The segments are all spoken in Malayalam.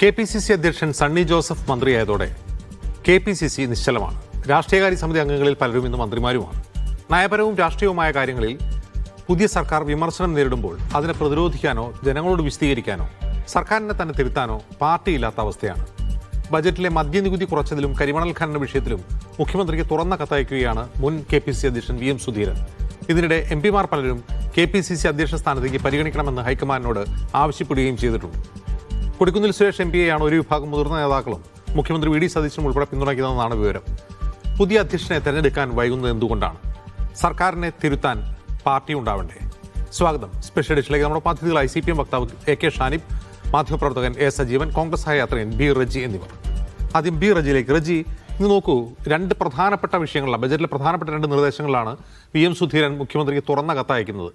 KPCC അധ്യക്ഷൻ സണ്ണി ജോസഫ് മന്ത്രിയായതോടെ KPCC നിശ്ചലമാണ്. രാഷ്ട്രീയകാര്യ സമിതി അംഗങ്ങളിൽ പലരും ഇന്ന് മന്ത്രിമാരുമാണ്. നയപരവും രാഷ്ട്രീയവുമായ കാര്യങ്ങളിൽ പുതിയ സർക്കാർ വിമർശനം നേരിടുമ്പോൾ അതിനെ പ്രതിരോധിക്കാനോ ജനങ്ങളോട് വിശദീകരിക്കാനോ സർക്കാരിനെ തന്നെ തിരുത്താനോ പാർട്ടിയില്ലാത്ത അവസ്ഥയാണ്. ബജറ്റിലെ മദ്യനികുതി കുറച്ചതിലും കരിമണൽ ഖനന വിഷയത്തിലും മുഖ്യമന്ത്രിക്ക് തുറന്ന കത്തയക്കുകയാണ് മുൻ KPCC അധ്യക്ഷൻ VM സുധീരൻ. ഇതിനിടെ MP മാർ പലരും KPCC അധ്യക്ഷ സ്ഥാനത്തേക്ക് പരിഗണിക്കണമെന്ന് ഹൈക്കമാൻഡിനോട് ആവശ്യപ്പെടുകയും ചെയ്തിട്ടുണ്ട്. കൊടിക്കുന്നിൽ സുരേഷ് MPയെയാണ് ഒരു വിഭാഗം മുതിർന്ന നേതാക്കളും മുഖ്യമന്ത്രി VD സതീശനും ഉൾപ്പെടെ പിന്തുണയ്ക്കുന്നതെന്നാണ് വിവരം. പുതിയ അധ്യക്ഷനെ തെരഞ്ഞെടുക്കാൻ വൈകുന്നത് എന്തുകൊണ്ടാണ്? സർക്കാരിനെ തിരുത്താൻ പാർട്ടി ഉണ്ടാവണ്ടേ? സ്വാഗതം. സ്പെഷ്യൽ എഡിഷനിലേക്ക് നമ്മുടെ അതിഥികളായി CPM വക്താവ് AK ഷാനിബ്, മാധ്യമപ്രവർത്തകൻ A സജീവൻ, കോൺഗ്രസ് സഹയാത്രികൻ B റജി എന്നിവർ. ആദ്യം B റജിയിലേക്ക്. റജി, ഇന്ന് നോക്കൂ, രണ്ട് പ്രധാനപ്പെട്ട വിഷയങ്ങളിലാണ്, ബജറ്റിലെ പ്രധാനപ്പെട്ട രണ്ട് നിർദ്ദേശങ്ങളിലാണ് VM സുധീരൻ മുഖ്യമന്ത്രിക്ക് തുറന്ന കത്തയക്കുന്നത്.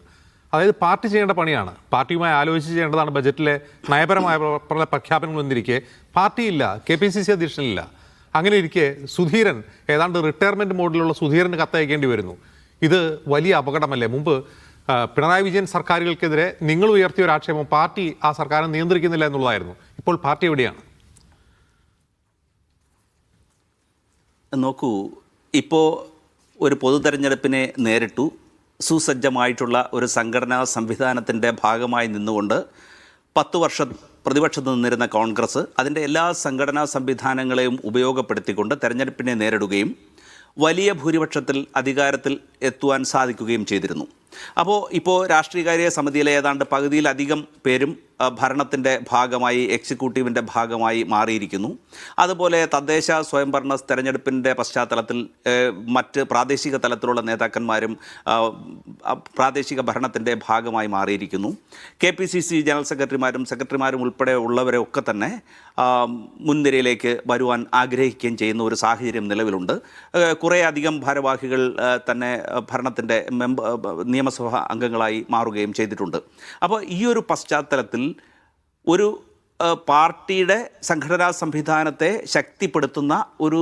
അതായത് പാർട്ടി ചെയ്യേണ്ട പണിയാണ്, പാർട്ടിയുമായി ആലോചിച്ച് ചെയ്യേണ്ടതാണ് ബജറ്റിലെ നയപരമായ പല പ്രഖ്യാപനങ്ങൾ എന്നിരിക്കെ പാർട്ടിയില്ല, KPCC അധ്യക്ഷനില്ല. അങ്ങനെ ഇരിക്കെ സുധീരൻ, ഏതാണ്ട് റിട്ടയർമെൻറ്റ് മോഡിലുള്ള സുധീരന് കത്തയക്കേണ്ടി വരുന്നു. ഇത് വലിയ അപകടമല്ലേ? മുമ്പ് പിണറായി വിജയൻ സർക്കാരുകൾക്കെതിരെ നിങ്ങൾ ഉയർത്തിയ ഒരു ആക്ഷേപം പാർട്ടി ആ സർക്കാരിനെ നിയന്ത്രിക്കുന്നില്ല എന്നുള്ളതായിരുന്നു. ഇപ്പോൾ പാർട്ടി എവിടെയാണ്? നോക്കൂ, ഇപ്പോൾ ഒരു പൊതു തെരഞ്ഞെടുപ്പിനെ നേരിട്ടു. സുസജ്ജമായിട്ടുള്ള ഒരു സംഘടനാ സംവിധാനത്തിൻ്റെ ഭാഗമായി നിന്നുകൊണ്ട് 10 വർഷം പ്രതിപക്ഷത്ത് നിന്നിരുന്ന കോൺഗ്രസ് അതിൻ്റെ എല്ലാ സംഘടനാ സംവിധാനങ്ങളെയും ഉപയോഗപ്പെടുത്തിക്കൊണ്ട് തെരഞ്ഞെടുപ്പിനെ നേരിടുകയും വലിയ ഭൂരിപക്ഷത്തിൽ അധികാരത്തിൽ എത്തുവാൻ സാധിക്കുകയും ചെയ്തിരുന്നു. ഇപ്പോൾ രാഷ്ട്രീയകാര്യ സമിതിയിലെ ഏതാണ്ട് പകുതിയിലധികം പേരും ഭരണത്തിൻ്റെ ഭാഗമായി, എക്സിക്യൂട്ടീവിൻ്റെ ഭാഗമായി മാറിയിരിക്കുന്നു. അതുപോലെ തദ്ദേശ സ്വയംഭരണ തെരഞ്ഞെടുപ്പിൻ്റെ പശ്ചാത്തലത്തിൽ മറ്റ് പ്രാദേശിക തലത്തിലുള്ള നേതാക്കന്മാരും പ്രാദേശിക ഭരണത്തിൻ്റെ ഭാഗമായി മാറിയിരിക്കുന്നു. KPCC ജനറൽ സെക്രട്ടറിമാരും ഉൾപ്പെടെ ഉള്ളവരെ ഒക്കെ തന്നെ മുൻനിരയിലേക്ക് വരുവാൻ ആഗ്രഹിക്കുകയും ചെയ്യുന്ന ഒരു സാഹചര്യം നിലവിലുണ്ട്. കുറേ അധികം ഭാരവാഹികൾ തന്നെ ഭരണത്തിൻ്റെ നിയമസഭാ അംഗങ്ങളായി മാറുകയും ചെയ്തിട്ടുണ്ട്. അപ്പോൾ ഈ ഒരു പശ്ചാത്തലത്തിൽ ഒരു പാർട്ടിയുടെ സംഘടനാ സംവിധാനത്തെ ശക്തിപ്പെടുത്തുന്ന ഒരു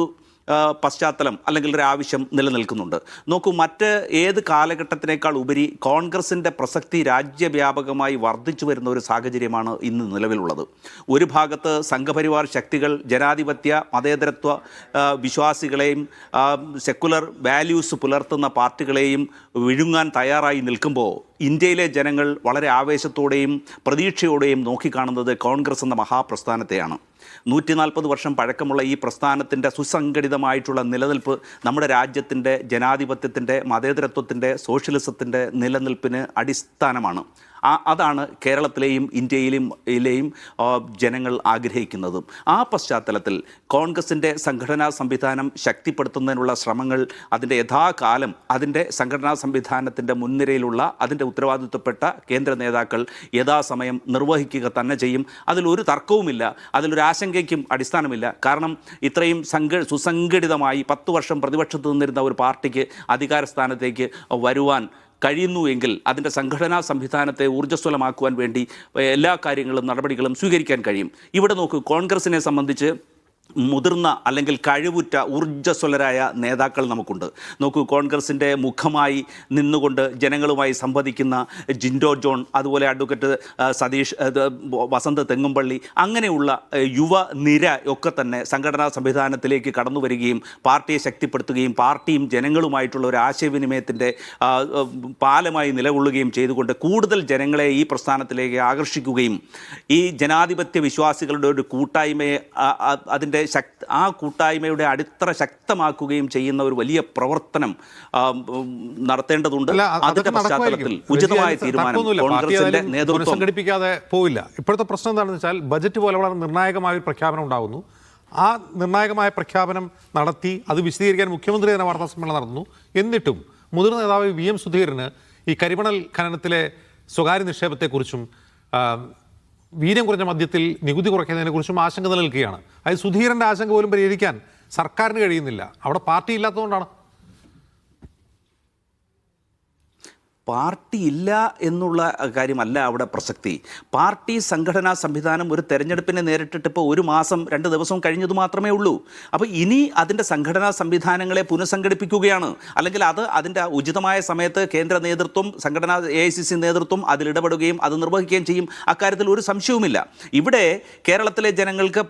പശ്ചാത്തലം അല്ലെങ്കിൽ ഒരു ആവശ്യം നിലനിൽക്കുന്നുണ്ട്. നോക്കൂ, മറ്റ് ഏത് കാലഘട്ടത്തിനേക്കാൾ ഉപരി കോൺഗ്രസിൻ്റെ പ്രസക്തി രാജ്യവ്യാപകമായി വർദ്ധിച്ചു വരുന്ന ഒരു സാഹചര്യമാണ് ഇന്ന് നിലവിലുള്ളത്. ഒരു ഭാഗത്ത് സംഘപരിവാർ ശക്തികൾ ജനാധിപത്യ മതേതരത്വ വിശ്വാസികളെയും സെക്കുലർ വാല്യൂസ് പുലർത്തുന്ന പാർട്ടികളെയും വിഴുങ്ങാൻ തയ്യാറായി നിൽക്കുമ്പോൾ ഇന്ത്യയിലെ ജനങ്ങൾ വളരെ ആവേശത്തോടെയും പ്രതീക്ഷയോടെയും നോക്കിക്കാണുന്നത് കോൺഗ്രസ് എന്ന മഹാപ്രസ്ഥാനത്തെയാണ്. 140 വർഷം പഴക്കമുള്ള ഈ പ്രസ്ഥാനത്തിൻ്റെ സുസംഘടിതമായിട്ടുള്ള നിലനിൽപ്പ് നമ്മുടെ രാജ്യത്തിൻ്റെ ജനാധിപത്യത്തിൻ്റെ മതേതരത്വത്തിൻ്റെ സോഷ്യലിസത്തിൻ്റെ നിലനിൽപ്പിന് അടിസ്ഥാനമാണ്. അതാണ് കേരളത്തിലെയും ഇന്ത്യയിലെയും ജനങ്ങൾ ആഗ്രഹിക്കുന്നതും. ആ പശ്ചാത്തലത്തിൽ കോൺഗ്രസിൻ്റെ സംഘടനാ സംവിധാനം ശക്തിപ്പെടുത്തുന്നതിനുള്ള ശ്രമങ്ങൾ അതിൻ്റെ യഥാകാലം അതിൻ്റെ സംഘടനാ സംവിധാനത്തിൻ്റെ മുൻനിരയിലുള്ള അതിൻ്റെ ഉത്തരവാദിത്വപ്പെട്ട കേന്ദ്ര നേതാക്കൾ യഥാസമയം നിർവഹിക്കുക തന്നെ ചെയ്യും. അതിലൊരു തർക്കവുമില്ല, അതിലൊരു ആശങ്കയ്ക്കും അടിസ്ഥാനമില്ല. കാരണം ഇത്രയും സുസംഘടിതമായി 10 വർഷം പ്രതിപക്ഷത്ത് നിന്നിരുന്ന ഒരു പാർട്ടിക്ക് അധികാര സ്ഥാനത്തേക്ക് വരുവാൻ കഴിയുന്നുവെങ്കിൽ അതിൻ്റെ സംഘടനാ സംവിധാനത്തെ ഊർജ്ജസ്വലമാക്കുവാൻ വേണ്ടി എല്ലാ കാര്യങ്ങളും നടപടികളും സ്വീകരിക്കാൻ കഴിയും. ഇവിടെ നോക്കൂ, കോൺഗ്രസിനെ സംബന്ധിച്ച് മുതിർന്ന അല്ലെങ്കിൽ കഴിവുറ്റ ഊർജ്ജസ്വലരായ നേതാക്കൾ നമുക്കുണ്ട്. നോക്കൂ, കോൺഗ്രസിൻ്റെ മുഖമായി നിന്നുകൊണ്ട് ജനങ്ങളുമായി സംവദിക്കുന്ന ജിൻഡോ ജോൺ, അതുപോലെ അഡ്വക്കേറ്റ് സതീഷ്, വസന്ത് തെങ്ങുംപള്ളി, അങ്ങനെയുള്ള യുവനിര ഒക്കെ തന്നെ സംഘടനാ സംവിധാനത്തിലേക്ക് കടന്നു വരികയും പാർട്ടിയെ ശക്തിപ്പെടുത്തുകയും പാർട്ടിയും ജനങ്ങളുമായിട്ടുള്ള ഒരു ആശയവിനിമയത്തിൻ്റെ പാലമായി നിലകൊള്ളുകയും ചെയ്തുകൊണ്ട് കൂടുതൽ ജനങ്ങളെ ഈ പ്രസ്ഥാനത്തിലേക്ക് ആകർഷിക്കുകയും ഈ ജനാധിപത്യ വിശ്വാസികളുടെ ഒരു കൂട്ടായ്മയെ ആ കൂട്ടായ്മയുടെ അടിത്തറ ശക്തമാക്കുകയും ചെയ്യുന്ന ഒരു വലിയ പ്രവർത്തനം നടത്തേണ്ടതുണ്ട്. അതിന്റെ പശ്ചാത്തലത്തിൽ ഉചിതമായ തീരുമാനം കോൺഗ്രസിന്റെ നേതൃത്വം സംഘടിപ്പിക്കാതെ പോവില്ല. ഇപ്പോഴത്തെ പ്രശ്നം എന്താണെന്ന് വെച്ചാൽ ബജറ്റ് പോലെ വളരെ നിർണായകമായ ഒരു പ്രഖ്യാപനം ഉണ്ടാകുന്നു. ആ നിർണായകമായ പ്രഖ്യാപനം നടത്തി അത് വിശദീകരിക്കാൻ മുഖ്യമന്ത്രി തന്നെ വാർത്താ സമ്മേളനം നടത്തുന്നു. എന്നിട്ടും മുതിർന്ന നേതാവ് VM സുധീരന് ഈ കരിമണൽ ഖനനത്തിലെ സ്വകാര്യ നിക്ഷേപത്തെക്കുറിച്ചും വീര്യം കുറഞ്ഞ മദ്യത്തിൽ നികുതി കുറയ്ക്കുന്നതിനെക്കുറിച്ചും ആശങ്ക നിലനിൽക്കുകയാണ്. അത് സുധീരൻ്റെ ആശങ്ക പോലും പരിഹരിക്കാൻ സർക്കാരിന് കഴിയുന്നില്ല. അവിടെ പാർട്ടി ഇല്ലാത്തതുകൊണ്ടാണ്. പാർട്ടി ഇല്ല എന്നുള്ള കാര്യമല്ല അവിടെ പ്രസക്തി. പാർട്ടി സംഘടനാ സംവിധാനം ഒരു തെരഞ്ഞെടുപ്പിനെ നേരിട്ടിട്ട് ഇപ്പോൾ 1 മാസം 2 ദിവസം കഴിഞ്ഞത് മാത്രമേ ഉള്ളൂ. അപ്പോൾ ഇനി അതിൻ്റെ സംഘടനാ സംവിധാനങ്ങളെ പുനഃസംഘടിപ്പിക്കുകയാണ്. അല്ലെങ്കിൽ അതിൻ്റെ ഉചിതമായ സമയത്ത് കേന്ദ്ര നേതൃത്വം, സംഘടനാ AICC നേതൃത്വം അതിലിടപെടുകയും അത് നിർവഹിക്കുകയും ചെയ്യും. അക്കാര്യത്തിൽ ഒരു സംശയവുമില്ല. ഇവിടെ കേരളത്തിലെ ജനങ്ങൾക്ക്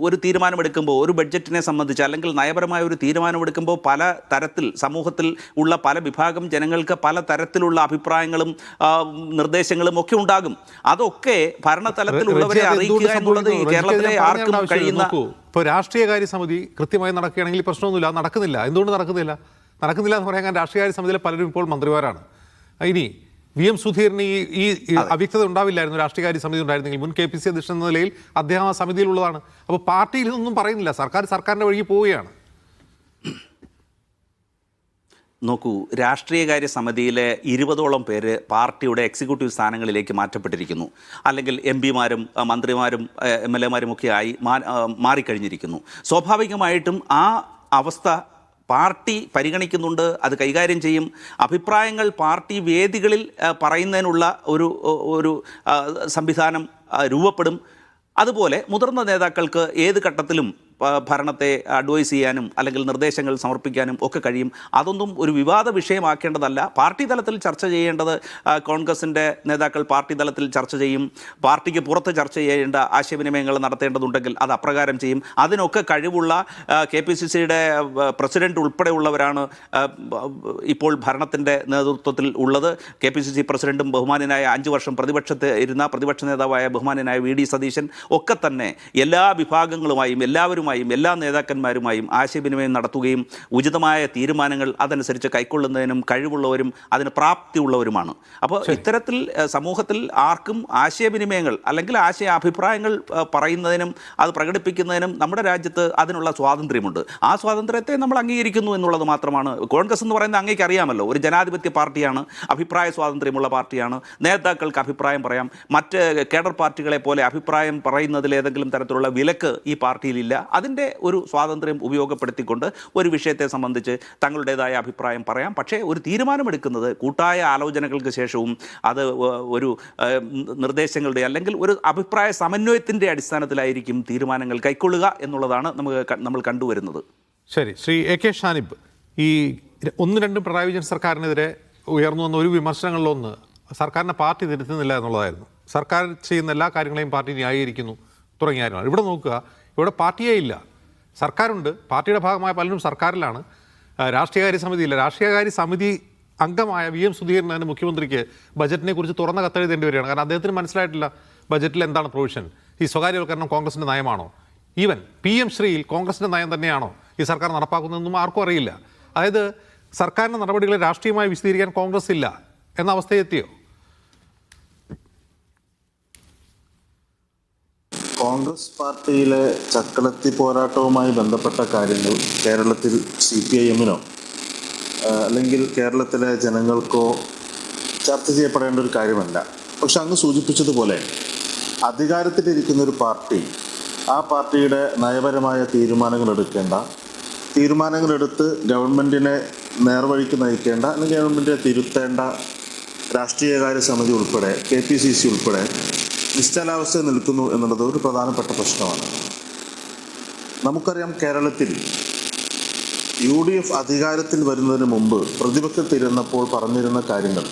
ഒരു തീരുമാനമെടുക്കുമ്പോൾ, ഒരു ബഡ്ജറ്റിനെ സംബന്ധിച്ച് അല്ലെങ്കിൽ നയപരമായ ഒരു തീരുമാനമെടുക്കുമ്പോൾ പല തരത്തിൽ സമൂഹത്തിൽ ഉള്ള പല വിഭാഗം ജനങ്ങൾക്ക് പല തരത്തിലുള്ള അഭിപ്രായങ്ങളും നിർദ്ദേശങ്ങളും ഒക്കെ ഉണ്ടാകും. അതൊക്കെ ഭരണതലത്തിലുള്ളവരെ അറിയിക്കുക എന്നുള്ളത് കേരളത്തിലെ ആർക്കും കഴിയുന്ന. ഇപ്പോൾ രാഷ്ട്രീയകാര്യ സമിതി കൃത്യമായി നടക്കുകയാണെങ്കിൽ പ്രശ്നമൊന്നുമില്ല. നടക്കുന്നില്ല. എന്തുകൊണ്ട് നടക്കുന്നില്ല എന്ന് പറയാൻ രാഷ്ട്രീയകാര്യ സമിതിയിലെ പലരും ഇപ്പോൾ മന്ത്രിമാരാണ്. ഇനി VM സുധീറിന് ഈ അവ്യക്തത ഉണ്ടാവില്ലായിരുന്നു രാഷ്ട്രീയകാര്യ സമിതി ഉണ്ടായിരുന്നെങ്കിൽ. മുൻ KPCC അധ്യക്ഷൻ എന്ന നിലയിൽ അദ്ദേഹം ആ സമിതിയിലുള്ളതാണ്. അപ്പോൾ പാർട്ടിയിൽ ഇതൊന്നും പറയുന്നില്ല. സർക്കാരിൻ്റെ വഴിക്ക് പോവുകയാണ്. നോക്കൂ, രാഷ്ട്രീയകാര്യ സമിതിയിലെ 20ഓളം പേര് പാർട്ടിയുടെ എക്സിക്യൂട്ടീവ് സ്ഥാനങ്ങളിലേക്ക് മാറ്റപ്പെട്ടിരിക്കുന്നു. അല്ലെങ്കിൽ MP-മാരും മന്ത്രിമാരും MLA-മാരും ഒക്കെ ആയി മാറിക്കഴിഞ്ഞിരിക്കുന്നു. സ്വാഭാവികമായിട്ടും ആ അവസ്ഥ പാർട്ടി പരിഗണിക്കുന്നുണ്ട്, അത് കൈകാര്യം ചെയ്യും. അഭിപ്രായങ്ങൾ പാർട്ടി വേദികളിൽ പറയുന്നതിനുള്ള ഒരു സംവിധാനം രൂപപ്പെടും. അതുപോലെ മുതിർന്ന നേതാക്കൾക്ക് ഏത് ഘട്ടത്തിലും ഭരണത്തെ അഡ്വൈസ് ചെയ്യാനും അല്ലെങ്കിൽ നിർദ്ദേശങ്ങൾ സമർപ്പിക്കാനും ഒക്കെ കഴിയും. അതൊന്നും ഒരു വിവാദ വിഷയമാക്കേണ്ടതല്ല. പാർട്ടി തലത്തിൽ ചർച്ച ചെയ്യേണ്ടത് കോൺഗ്രസിൻ്റെ നേതാക്കൾ പാർട്ടി തലത്തിൽ ചർച്ച ചെയ്യും. പാർട്ടിക്ക് പുറത്ത് ചർച്ച ചെയ്യേണ്ട ആശയവിനിമയങ്ങൾ നടത്തേണ്ടതുണ്ടെങ്കിൽ അത് അപ്രകാരം ചെയ്യും. അതിനൊക്കെ കഴിവുള്ള KPCCയുടെ പ്രസിഡന്റ് ഉൾപ്പെടെയുള്ളവരാണ് ഇപ്പോൾ ഭരണത്തിൻ്റെ നേതൃത്വത്തിൽ ഉള്ളത്. KPCC പ്രസിഡന്റും ബഹുമാനായ 5 വർഷം പ്രതിപക്ഷത്ത് ഇരുന്ന പ്രതിപക്ഷ നേതാവായ ബഹുമാനായ VD സതീശൻ ഒക്കെ തന്നെ എല്ലാ വിഭാഗങ്ങളുമായും എല്ലാ നേതാക്കന്മാരുമായും ആശയവിനിമയം നടത്തുകയും ഉചിതമായ തീരുമാനങ്ങൾ അതനുസരിച്ച് കൈക്കൊള്ളുന്നതിനും കഴിവുള്ളവരും അതിന് പ്രാപ്തിയുള്ളവരുമാണ്. അപ്പോൾ ഇത്തരത്തിൽ സമൂഹത്തിൽ ആർക്കും ആശയവിനിമയങ്ങൾ അല്ലെങ്കിൽ അഭിപ്രായങ്ങൾ പറയുന്നതിനും അത് പ്രകടിപ്പിക്കുന്നതിനും നമ്മുടെ രാജ്യത്ത് അതിനുള്ള സ്വാതന്ത്ര്യമുണ്ട്. ആ സ്വാതന്ത്ര്യത്തെ നമ്മൾ അംഗീകരിക്കുന്നു എന്നുള്ളത് മാത്രമാണ്. കോൺഗ്രസ് എന്ന് പറയുന്നത് അങ്ങേക്ക് അറിയാമല്ലോ, ഒരു ജനാധിപത്യ പാർട്ടിയാണ്, അഭിപ്രായ സ്വാതന്ത്ര്യമുള്ള പാർട്ടിയാണ്. നേതാക്കൾക്ക് അഭിപ്രായം പറയാം. മറ്റ് കേഡർ പാർട്ടികളെ പോലെ അഭിപ്രായം പറയുന്നതിൽ ഏതെങ്കിലും തരത്തിലുള്ള വിലക്ക് ഈ പാർട്ടിയിലില്ല. അതിൻ്റെ ഒരു സ്വാതന്ത്ര്യം ഉപയോഗപ്പെടുത്തിക്കൊണ്ട് ഒരു വിഷയത്തെ സംബന്ധിച്ച് തങ്ങളുടേതായ അഭിപ്രായം പറയാം. പക്ഷേ ഒരു തീരുമാനമെടുക്കുന്നത് കൂട്ടായ ആലോചനകൾക്ക് ശേഷവും അത് ഒരു നിർദ്ദേശങ്ങളുടെ അല്ലെങ്കിൽ ഒരു അഭിപ്രായ സമന്വയത്തിൻ്റെ അടിസ്ഥാനത്തിലായിരിക്കും തീരുമാനങ്ങൾ കൈക്കൊള്ളുക എന്നുള്ളതാണ് നമ്മൾ കണ്ടുവരുന്നത്. ശരി, ശ്രീ AK ഷാനിബ്, ഈ 1-2 പിണറായി വിജയൻ സർക്കാരിനെതിരെ ഉയർന്നു വന്ന ഒരു വിമർശനങ്ങളിലൊന്ന് സർക്കാരിനെ പാർട്ടി തിരുത്തുന്നില്ല എന്നുള്ളതായിരുന്നു. സർക്കാർ ചെയ്യുന്ന എല്ലാ കാര്യങ്ങളെയും പാർട്ടി ന്യായീകരിക്കുന്നു തുടങ്ങിയ കാര്യമാണ്. ഇവിടെ നോക്കുക, ഇവിടെ പാർട്ടിയേ ഇല്ല. സർക്കാരുണ്ട്, പാർട്ടിയുടെ ഭാഗമായ പലരും സർക്കാരിലാണ്. രാഷ്ട്രീയകാര്യ സമിതിയില്ല. രാഷ്ട്രീയകാര്യ സമിതി അംഗമായ VM സുധീറിന് മുഖ്യമന്ത്രിക്ക് ബജറ്റിനെ കുറിച്ച് തുറന്ന കത്തെഴുതേണ്ടി വരികയാണ്. കാരണം അദ്ദേഹത്തിന് മനസ്സിലായിട്ടില്ല ബജറ്റിൽ എന്താണ് പ്രൊവിഷൻ. ഈ സ്വകാര്യവൽക്കരണം കോൺഗ്രസിൻ്റെ നയമാണോ, ഈവൻ PM ശ്രീയിൽ കോൺഗ്രസിൻ്റെ നയം തന്നെയാണോ ഈ സർക്കാർ നടപ്പാക്കുന്നതെന്നും ആർക്കും അറിയില്ല. അതായത് സർക്കാരിൻ്റെ നടപടികളെ രാഷ്ട്രീയമായി വിശദീകരിക്കാൻ കോൺഗ്രസ് ഇല്ല എന്ന അവസ്ഥയെത്തിയോ? കോൺഗ്രസ് പാർട്ടിയിലെ ചക്രവർത്തി പോരാട്ടവുമായി ബന്ധപ്പെട്ട കാര്യങ്ങൾ കേരളത്തിൽ CPIM-നോ അല്ലെങ്കിൽ കേരളത്തിലെ ജനങ്ങൾക്കോ ചർച്ച ചെയ്യപ്പെടേണ്ട ഒരു കാര്യമല്ല. പക്ഷെ അങ്ങ് സൂചിപ്പിച്ചതുപോലെ അധികാരത്തിലിരിക്കുന്ന ഒരു പാർട്ടി ആ പാർട്ടിയുടെ നയപരമായ തീരുമാനങ്ങളെടുത്ത് ഗവൺമെൻറ്റിനെ നേർവഴിക്ക് നയിക്കേണ്ട അല്ലെങ്കിൽ ഗവൺമെൻറ്റിനെ തിരുത്തേണ്ട രാഷ്ട്രീയകാര്യ സമിതി ഉൾപ്പെടെ KPCC ഉൾപ്പെടെ നിശ്ചലാവസ്ഥയിൽ നിൽക്കുന്നു എന്നുള്ളത് ഒരു പ്രധാനപ്പെട്ട പ്രശ്നമാണ്. നമുക്കറിയാം, കേരളത്തിൽ UDF അധികാരത്തിൽ വരുന്നതിന് മുമ്പ് പ്രതിപക്ഷത്തിരുന്നപ്പോൾ പറഞ്ഞിരുന്ന കാര്യങ്ങൾ,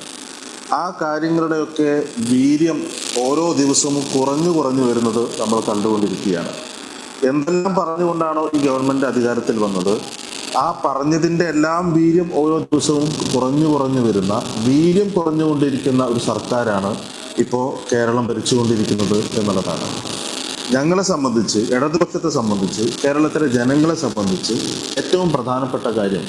ആ കാര്യങ്ങളുടെയൊക്കെ വീര്യം ഓരോ ദിവസവും കുറഞ്ഞു വരുന്നത് നമ്മൾ കണ്ടുകൊണ്ടിരിക്കുകയാണ്. എന്തെല്ലാം പറഞ്ഞുകൊണ്ടാണോ ഈ ഗവൺമെൻറ് അധികാരത്തിൽ വന്നത്, ആ പറഞ്ഞതിൻ്റെ എല്ലാം വീര്യം ഓരോ ദിവസവും കുറഞ്ഞു വരുന്ന, വീര്യം കുറഞ്ഞുകൊണ്ടിരിക്കുന്ന ഒരു സർക്കാരാണ് ഇപ്പോൾ കേരളം ഭരിച്ചുകൊണ്ടിരിക്കുന്നത് എന്നുള്ളതാണ്. ഞങ്ങളെ സംബന്ധിച്ച്, ഇടതുപക്ഷത്തെ സംബന്ധിച്ച്, കേരളത്തിലെ ജനങ്ങളെ സംബന്ധിച്ച് ഏറ്റവും പ്രധാനപ്പെട്ട കാര്യം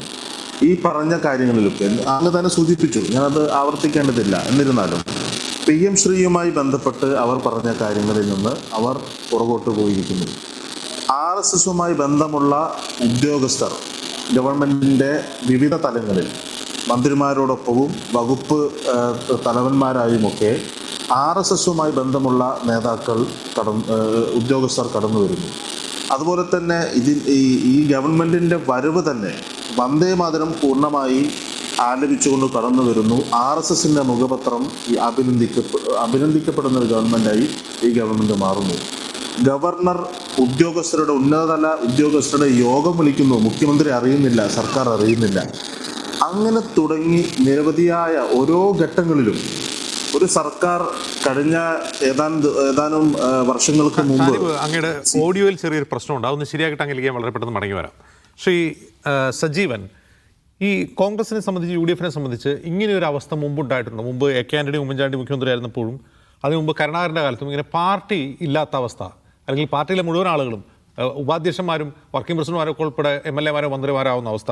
ഈ പറഞ്ഞ കാര്യങ്ങളിലൊക്കെ അങ്ങ് തന്നെ സൂചിപ്പിച്ചു, ഞാനത് ആവർത്തിക്കേണ്ടതില്ല. എന്നിരുന്നാലും PM ശ്രീയുമായി ബന്ധപ്പെട്ട് അവർ പറഞ്ഞ കാര്യങ്ങളിൽ നിന്ന് അവർ പുറകോട്ട് പോയിരിക്കുന്നു. RSSുമായി ബന്ധമുള്ള ഉദ്യോഗസ്ഥർ ഗവൺമെൻറ്റിൻ്റെ വിവിധ തലങ്ങളിൽ മന്ത്രിമാരോടൊപ്പവും വകുപ്പ് തലവന്മാരായുമൊക്കെ RSSുമായി ബന്ധമുള്ള ഉദ്യോഗസ്ഥർ കടന്നു വരുന്നു. അതുപോലെ തന്നെ ഈ ഗവൺമെൻറ്റിൻ്റെ വരവ് തന്നെ വന്ദേ മാതരം പൂർണ്ണമായി ആലപിച്ചുകൊണ്ട് കടന്നു വരുന്നു. RSSന്റെ മുഖപത്രം ഈ അഭിനന്ദിക്കപ്പെടുന്ന ഒരു ഗവൺമെൻറ്റായി ഈ ഗവൺമെൻറ് മാറുന്നു. ഗവർണർ ഉന്നതതല ഉദ്യോഗസ്ഥരുടെ യോഗം വിളിക്കുന്നു, മുഖ്യമന്ത്രി അറിയുന്നില്ല, സർക്കാർ അറിയുന്നില്ല. അങ്ങനെ തുടങ്ങി നിരവധിയായ ഓരോ ഘട്ടങ്ങളിലും ഒരു സർക്കാർ കഴിഞ്ഞ ഏതാനും വർഷങ്ങൾക്ക് മുമ്പ് അങ്ങയുടെ ഓഡിയോയിൽ ചെറിയൊരു പ്രശ്നമുണ്ട്, അതൊന്ന് ശരിയാക്കിയിട്ട് അങ്ങിലേക്ക് വളരെ പെട്ടെന്ന് മടങ്ങി വരാം. ശ്രീ സജീവൻ, ഈ കോൺഗ്രസിനെ സംബന്ധിച്ച് UDF-നെ സംബന്ധിച്ച് ഇങ്ങനെയൊരു അവസ്ഥ മുമ്പുണ്ടായിട്ടുണ്ട്. മുമ്പ് AK ആന്റണി ഉമ്മൻചാണ്ടി മുഖ്യമന്ത്രി ആയിരുന്നപ്പോഴും അതിനു മുമ്പ് കരുണാകരൻ്റെ കാലത്തും ഇങ്ങനെ പാർട്ടി ഇല്ലാത്ത അവസ്ഥ, അല്ലെങ്കിൽ പാർട്ടിയിലെ മുഴുവൻ ആളുകളും ഉപാധ്യക്ഷന്മാരും വർക്കിംഗ് പ്രസിഡന്റുമാരൊക്കെ ഉൾപ്പെടെ MLA-മാരോ മന്ത്രിമാരാവുന്ന അവസ്ഥ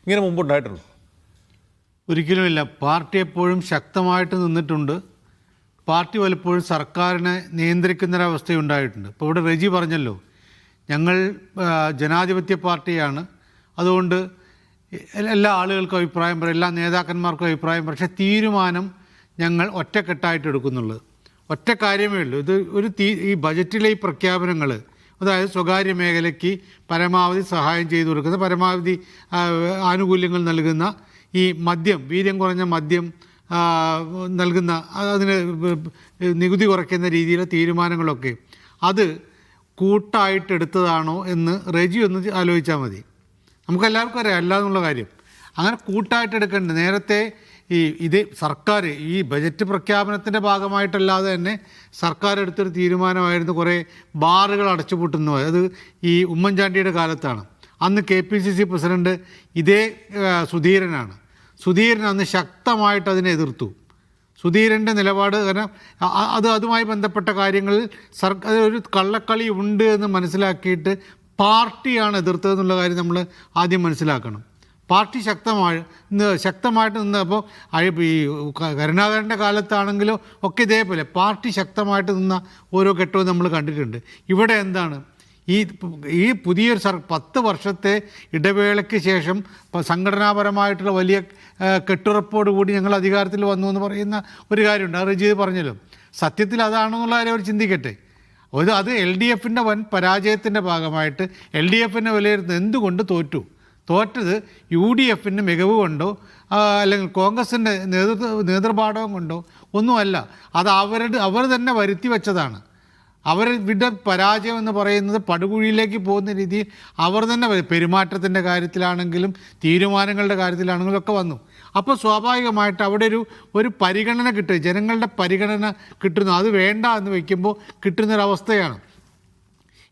ഇങ്ങനെ മുമ്പുണ്ടായിട്ടുണ്ട്? ഒരിക്കലുമില്ല. പാർട്ടി എപ്പോഴും ശക്തമായിട്ട് നിന്നിട്ടുണ്ട്. പാർട്ടി പലപ്പോഴും സർക്കാരിനെ നിയന്ത്രിക്കുന്നൊരവസ്ഥയുണ്ടായിട്ടുണ്ട്. ഇപ്പോൾ ഇവിടെ റെജി പറഞ്ഞല്ലോ, ഞങ്ങൾ ജനാധിപത്യ പാർട്ടിയാണ്, അതുകൊണ്ട് എല്ലാ ആളുകൾക്കും അഭിപ്രായം പറയും, എല്ലാ നേതാക്കന്മാർക്കും അഭിപ്രായം പറയും, പക്ഷേ തീരുമാനം ഞങ്ങൾ ഒറ്റക്കെട്ടായിട്ട് എടുക്കുന്നുള്ളത്. ഒറ്റ കാര്യമേ ഉള്ളൂ. ഇത് ഈ ബജറ്റിലെ ഈ പ്രഖ്യാപനങ്ങൾ, അതായത് സ്വകാര്യ മേഖലയ്ക്ക് പരമാവധി സഹായം ചെയ്തു കൊടുക്കുന്ന, പരമാവധി ആനുകൂല്യങ്ങൾ നൽകുന്ന ഈ മദ്യം, വീര്യം കുറഞ്ഞ മദ്യം നൽകുന്ന, അതിന് നികുതി കുറയ്ക്കുന്ന രീതിയിലെ തീരുമാനങ്ങളൊക്കെ അത് കൂട്ടായിട്ടെടുത്തതാണോ എന്ന് റെജി ഒന്ന് ആലോചിച്ചാൽ മതി. നമുക്കെല്ലാവർക്കും അറിയാം അല്ല എന്നുള്ള കാര്യം. അങ്ങനെ കൂട്ടായിട്ടെടുക്കേണ്ടത്. നേരത്തെ ഇത് സർക്കാർ ഈ ബജറ്റ് പ്രഖ്യാപനത്തിൻ്റെ ഭാഗമായിട്ടല്ലാതെ തന്നെ സർക്കാർ എടുത്തൊരു തീരുമാനമായിരുന്നു കുറേ ബാറുകൾ അടച്ചുപൂട്ടുന്നത്. അത് ഈ ഉമ്മൻചാണ്ടിയുടെ കാലത്താണ്. അന്ന് KPCC പ്രസിഡന്റ് ഇതേ സുധീരനാണ്. സുധീരൻ അന്ന് ശക്തമായിട്ട് അതിനെ എതിർത്തു. സുധീരൻ്റെ നിലപാട്, കാരണം അതുമായി ബന്ധപ്പെട്ട കാര്യങ്ങളിൽ ഒരു കള്ളക്കളി ഉണ്ട് എന്ന് മനസ്സിലാക്കിയിട്ട് പാർട്ടിയാണ് എതിർത്തതെന്നുള്ള കാര്യം നമ്മൾ ആദ്യം മനസ്സിലാക്കണം. പാർട്ടി ശക്തമായിട്ട് നിന്നപ്പോൾ ഈ കരുണാകരൻ്റെ കാലത്താണെങ്കിലും ഒക്കെ ഇതേപോലെ പാർട്ടി ശക്തമായിട്ട് നിന്ന ഓരോ ഘട്ടവും നമ്മൾ കണ്ടിട്ടുണ്ട്. ഇവിടെ എന്താണ് ഈ പുതിയൊരു 10 വർഷത്തെ ഇടവേളയ്ക്ക് ശേഷം സംഘടനാപരമായിട്ടുള്ള വലിയ കെട്ടുറപ്പോടുകൂടി ഞങ്ങൾ അധികാരത്തിൽ വന്നു എന്ന് പറയുന്ന ഒരു കാര്യമുണ്ട്. അത് റജീദ് പറഞ്ഞല്ലോ. സത്യത്തിൽ അതാണെന്നുള്ള കാര്യം അവർ ചിന്തിക്കട്ടെ. അത് LDF-ൻ്റെ വൻ പരാജയത്തിൻ്റെ ഭാഗമായിട്ട് LDF-നെ വിലയിരുത്തുന്നത് എന്തുകൊണ്ട് തോറ്റത് UDF-ന് മികവ് കൊണ്ടോ അല്ലെങ്കിൽ കോൺഗ്രസിൻ്റെ നേതൃപാഠവും കൊണ്ടോ ഒന്നുമല്ല. അത് അവർ തന്നെ വരുത്തി വെച്ചതാണ്. അവരുടെ പരാജയം എന്ന് പറയുന്നത് പടുകുഴിയിലേക്ക് പോകുന്ന രീതിയിൽ അവർ തന്നെ പെരുമാറ്റത്തിൻ്റെ കാര്യത്തിലാണെങ്കിലും തീരുമാനങ്ങളുടെ കാര്യത്തിലാണെങ്കിലും ഒക്കെ വന്നു. അപ്പോൾ സ്വാഭാവികമായിട്ട് അവിടെ ഒരു പരിഗണന കിട്ടുക, ജനങ്ങളുടെ പരിഗണന കിട്ടുന്നു. അത് വേണ്ട എന്ന് വയ്ക്കുമ്പോൾ കിട്ടുന്നൊരവസ്ഥയാണ്.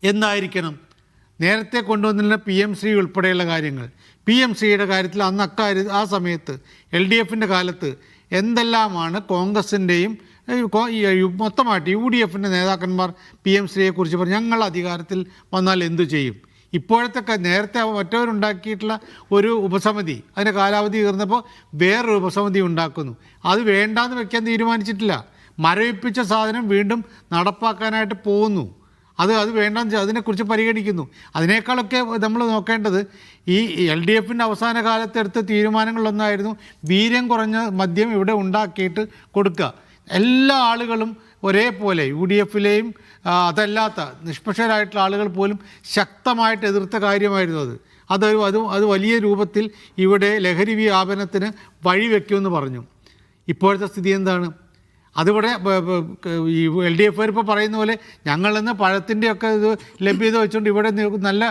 എന്തായിരിക്കണം നേരത്തെ കൊണ്ടുവന്നിരുന്ന PMC ഉൾപ്പെടെയുള്ള കാര്യങ്ങൾ? PMCയുടെ കാര്യത്തിൽ അന്ന് ആ സമയത്ത് LDF-ൻ്റെ കാലത്ത് എന്തെല്ലാമാണ് കോൺഗ്രസിൻ്റെയും മൊത്തമായിട്ട് UDF-ൻ്റെ നേതാക്കന്മാർ PMCയെക്കുറിച്ച് പറഞ്ഞു, ഞങ്ങൾ അധികാരത്തിൽ വന്നാൽ എന്തു ചെയ്യും? ഇപ്പോഴത്തെ നേരത്തെ മറ്റവരുണ്ടാക്കിയിട്ടുള്ള ഒരു ഉപസമിതി, അതിൻ്റെ കാലാവധി തീർന്നപ്പോൾ വേറൊരു ഉപസമിതി ഉണ്ടാക്കുന്നു. അത് വേണ്ടാന്ന് വെക്കാൻ തീരുമാനിച്ചിട്ടില്ല. മരവിപ്പിച്ച സാധനം വീണ്ടും നടപ്പാക്കാനായിട്ട് പോകുന്നു. അത് വേണ്ടെന്ന് അതിനെക്കുറിച്ച് പരിഗണിക്കുന്നു. അതിനേക്കാളൊക്കെ നമ്മൾ നോക്കേണ്ടത് ഈ LDF-ൻ്റെ അവസാന കാലത്ത് എടുത്ത തീരുമാനങ്ങളിലൊന്നായിരുന്നു വീര്യം കുറഞ്ഞ മദ്യം ഇവിടെ ഉണ്ടാക്കിയിട്ട് കൊടുക്കുക. എല്ലാ ആളുകളും ഒരേപോലെ UDF-ലെയും അതല്ലാത്ത നിഷ്പക്ഷരായിട്ടുള്ള ആളുകൾ പോലും ശക്തമായിട്ട് എതിർത്ത കാര്യമായിരുന്നു അത് വലിയ രൂപത്തിൽ ഇവിടെ ലഹരി വ്യാപനത്തിന് വഴിവെക്കുമെന്ന് പറഞ്ഞു. ഇപ്പോഴത്തെ സ്ഥിതി എന്താണ്? അതിവിടെ ഈ LDF ഇപ്പോൾ പറയുന്ന പോലെ ഞങ്ങളിന്ന് പഴത്തിൻ്റെയൊക്കെ ഇത് ലഭ്യത വെച്ചുകൊണ്ട് ഇവിടെ നല്ല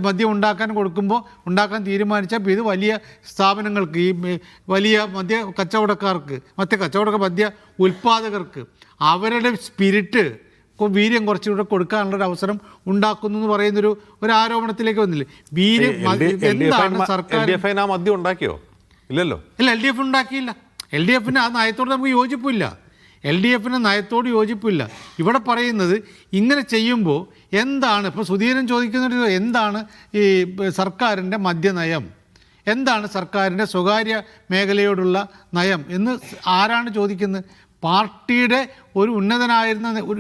മദ്യം ഉണ്ടാക്കാൻ തീരുമാനിച്ചാൽ ഇത് വലിയ സ്ഥാപനങ്ങൾക്ക്, ഈ വലിയ മദ്യ മദ്യ ഉൽപ്പാദകർക്ക് അവരുടെ സ്പിരിറ്റ് വീര്യം കുറച്ചുകൂടെ കൊടുക്കാനുള്ളൊരു അവസരം ഉണ്ടാക്കുന്നു എന്ന് പറയുന്നൊരു ആരോപണത്തിലേക്ക് വന്നില്ലേ? വീര്യം എന്താണ് സർക്കാർ മദ്യം ഉണ്ടാക്കിയോ? ഇല്ലല്ലോ. ഇല്ല, LDF ഉണ്ടാക്കിയില്ല. LDF-ന് ആ നയത്തോട് നമുക്ക് യോജിപ്പില്ല. LDF-ന് നയത്തോട് യോജിപ്പില്ല. ഇവിടെ പറയുന്നത് ഇങ്ങനെ ചെയ്യുമ്പോൾ എന്താണ്, ഇപ്പോൾ സുധീരൻ ചോദിക്കുന്നത് എന്താണ് ഈ സർക്കാരിൻ്റെ മദ്യനയം, എന്താണ് സർക്കാരിൻ്റെ സ്വകാര്യ മേഖലയോടുള്ള നയം എന്ന് ആരാണ് ചോദിക്കുന്നത്? പാർട്ടിയുടെ ഒരു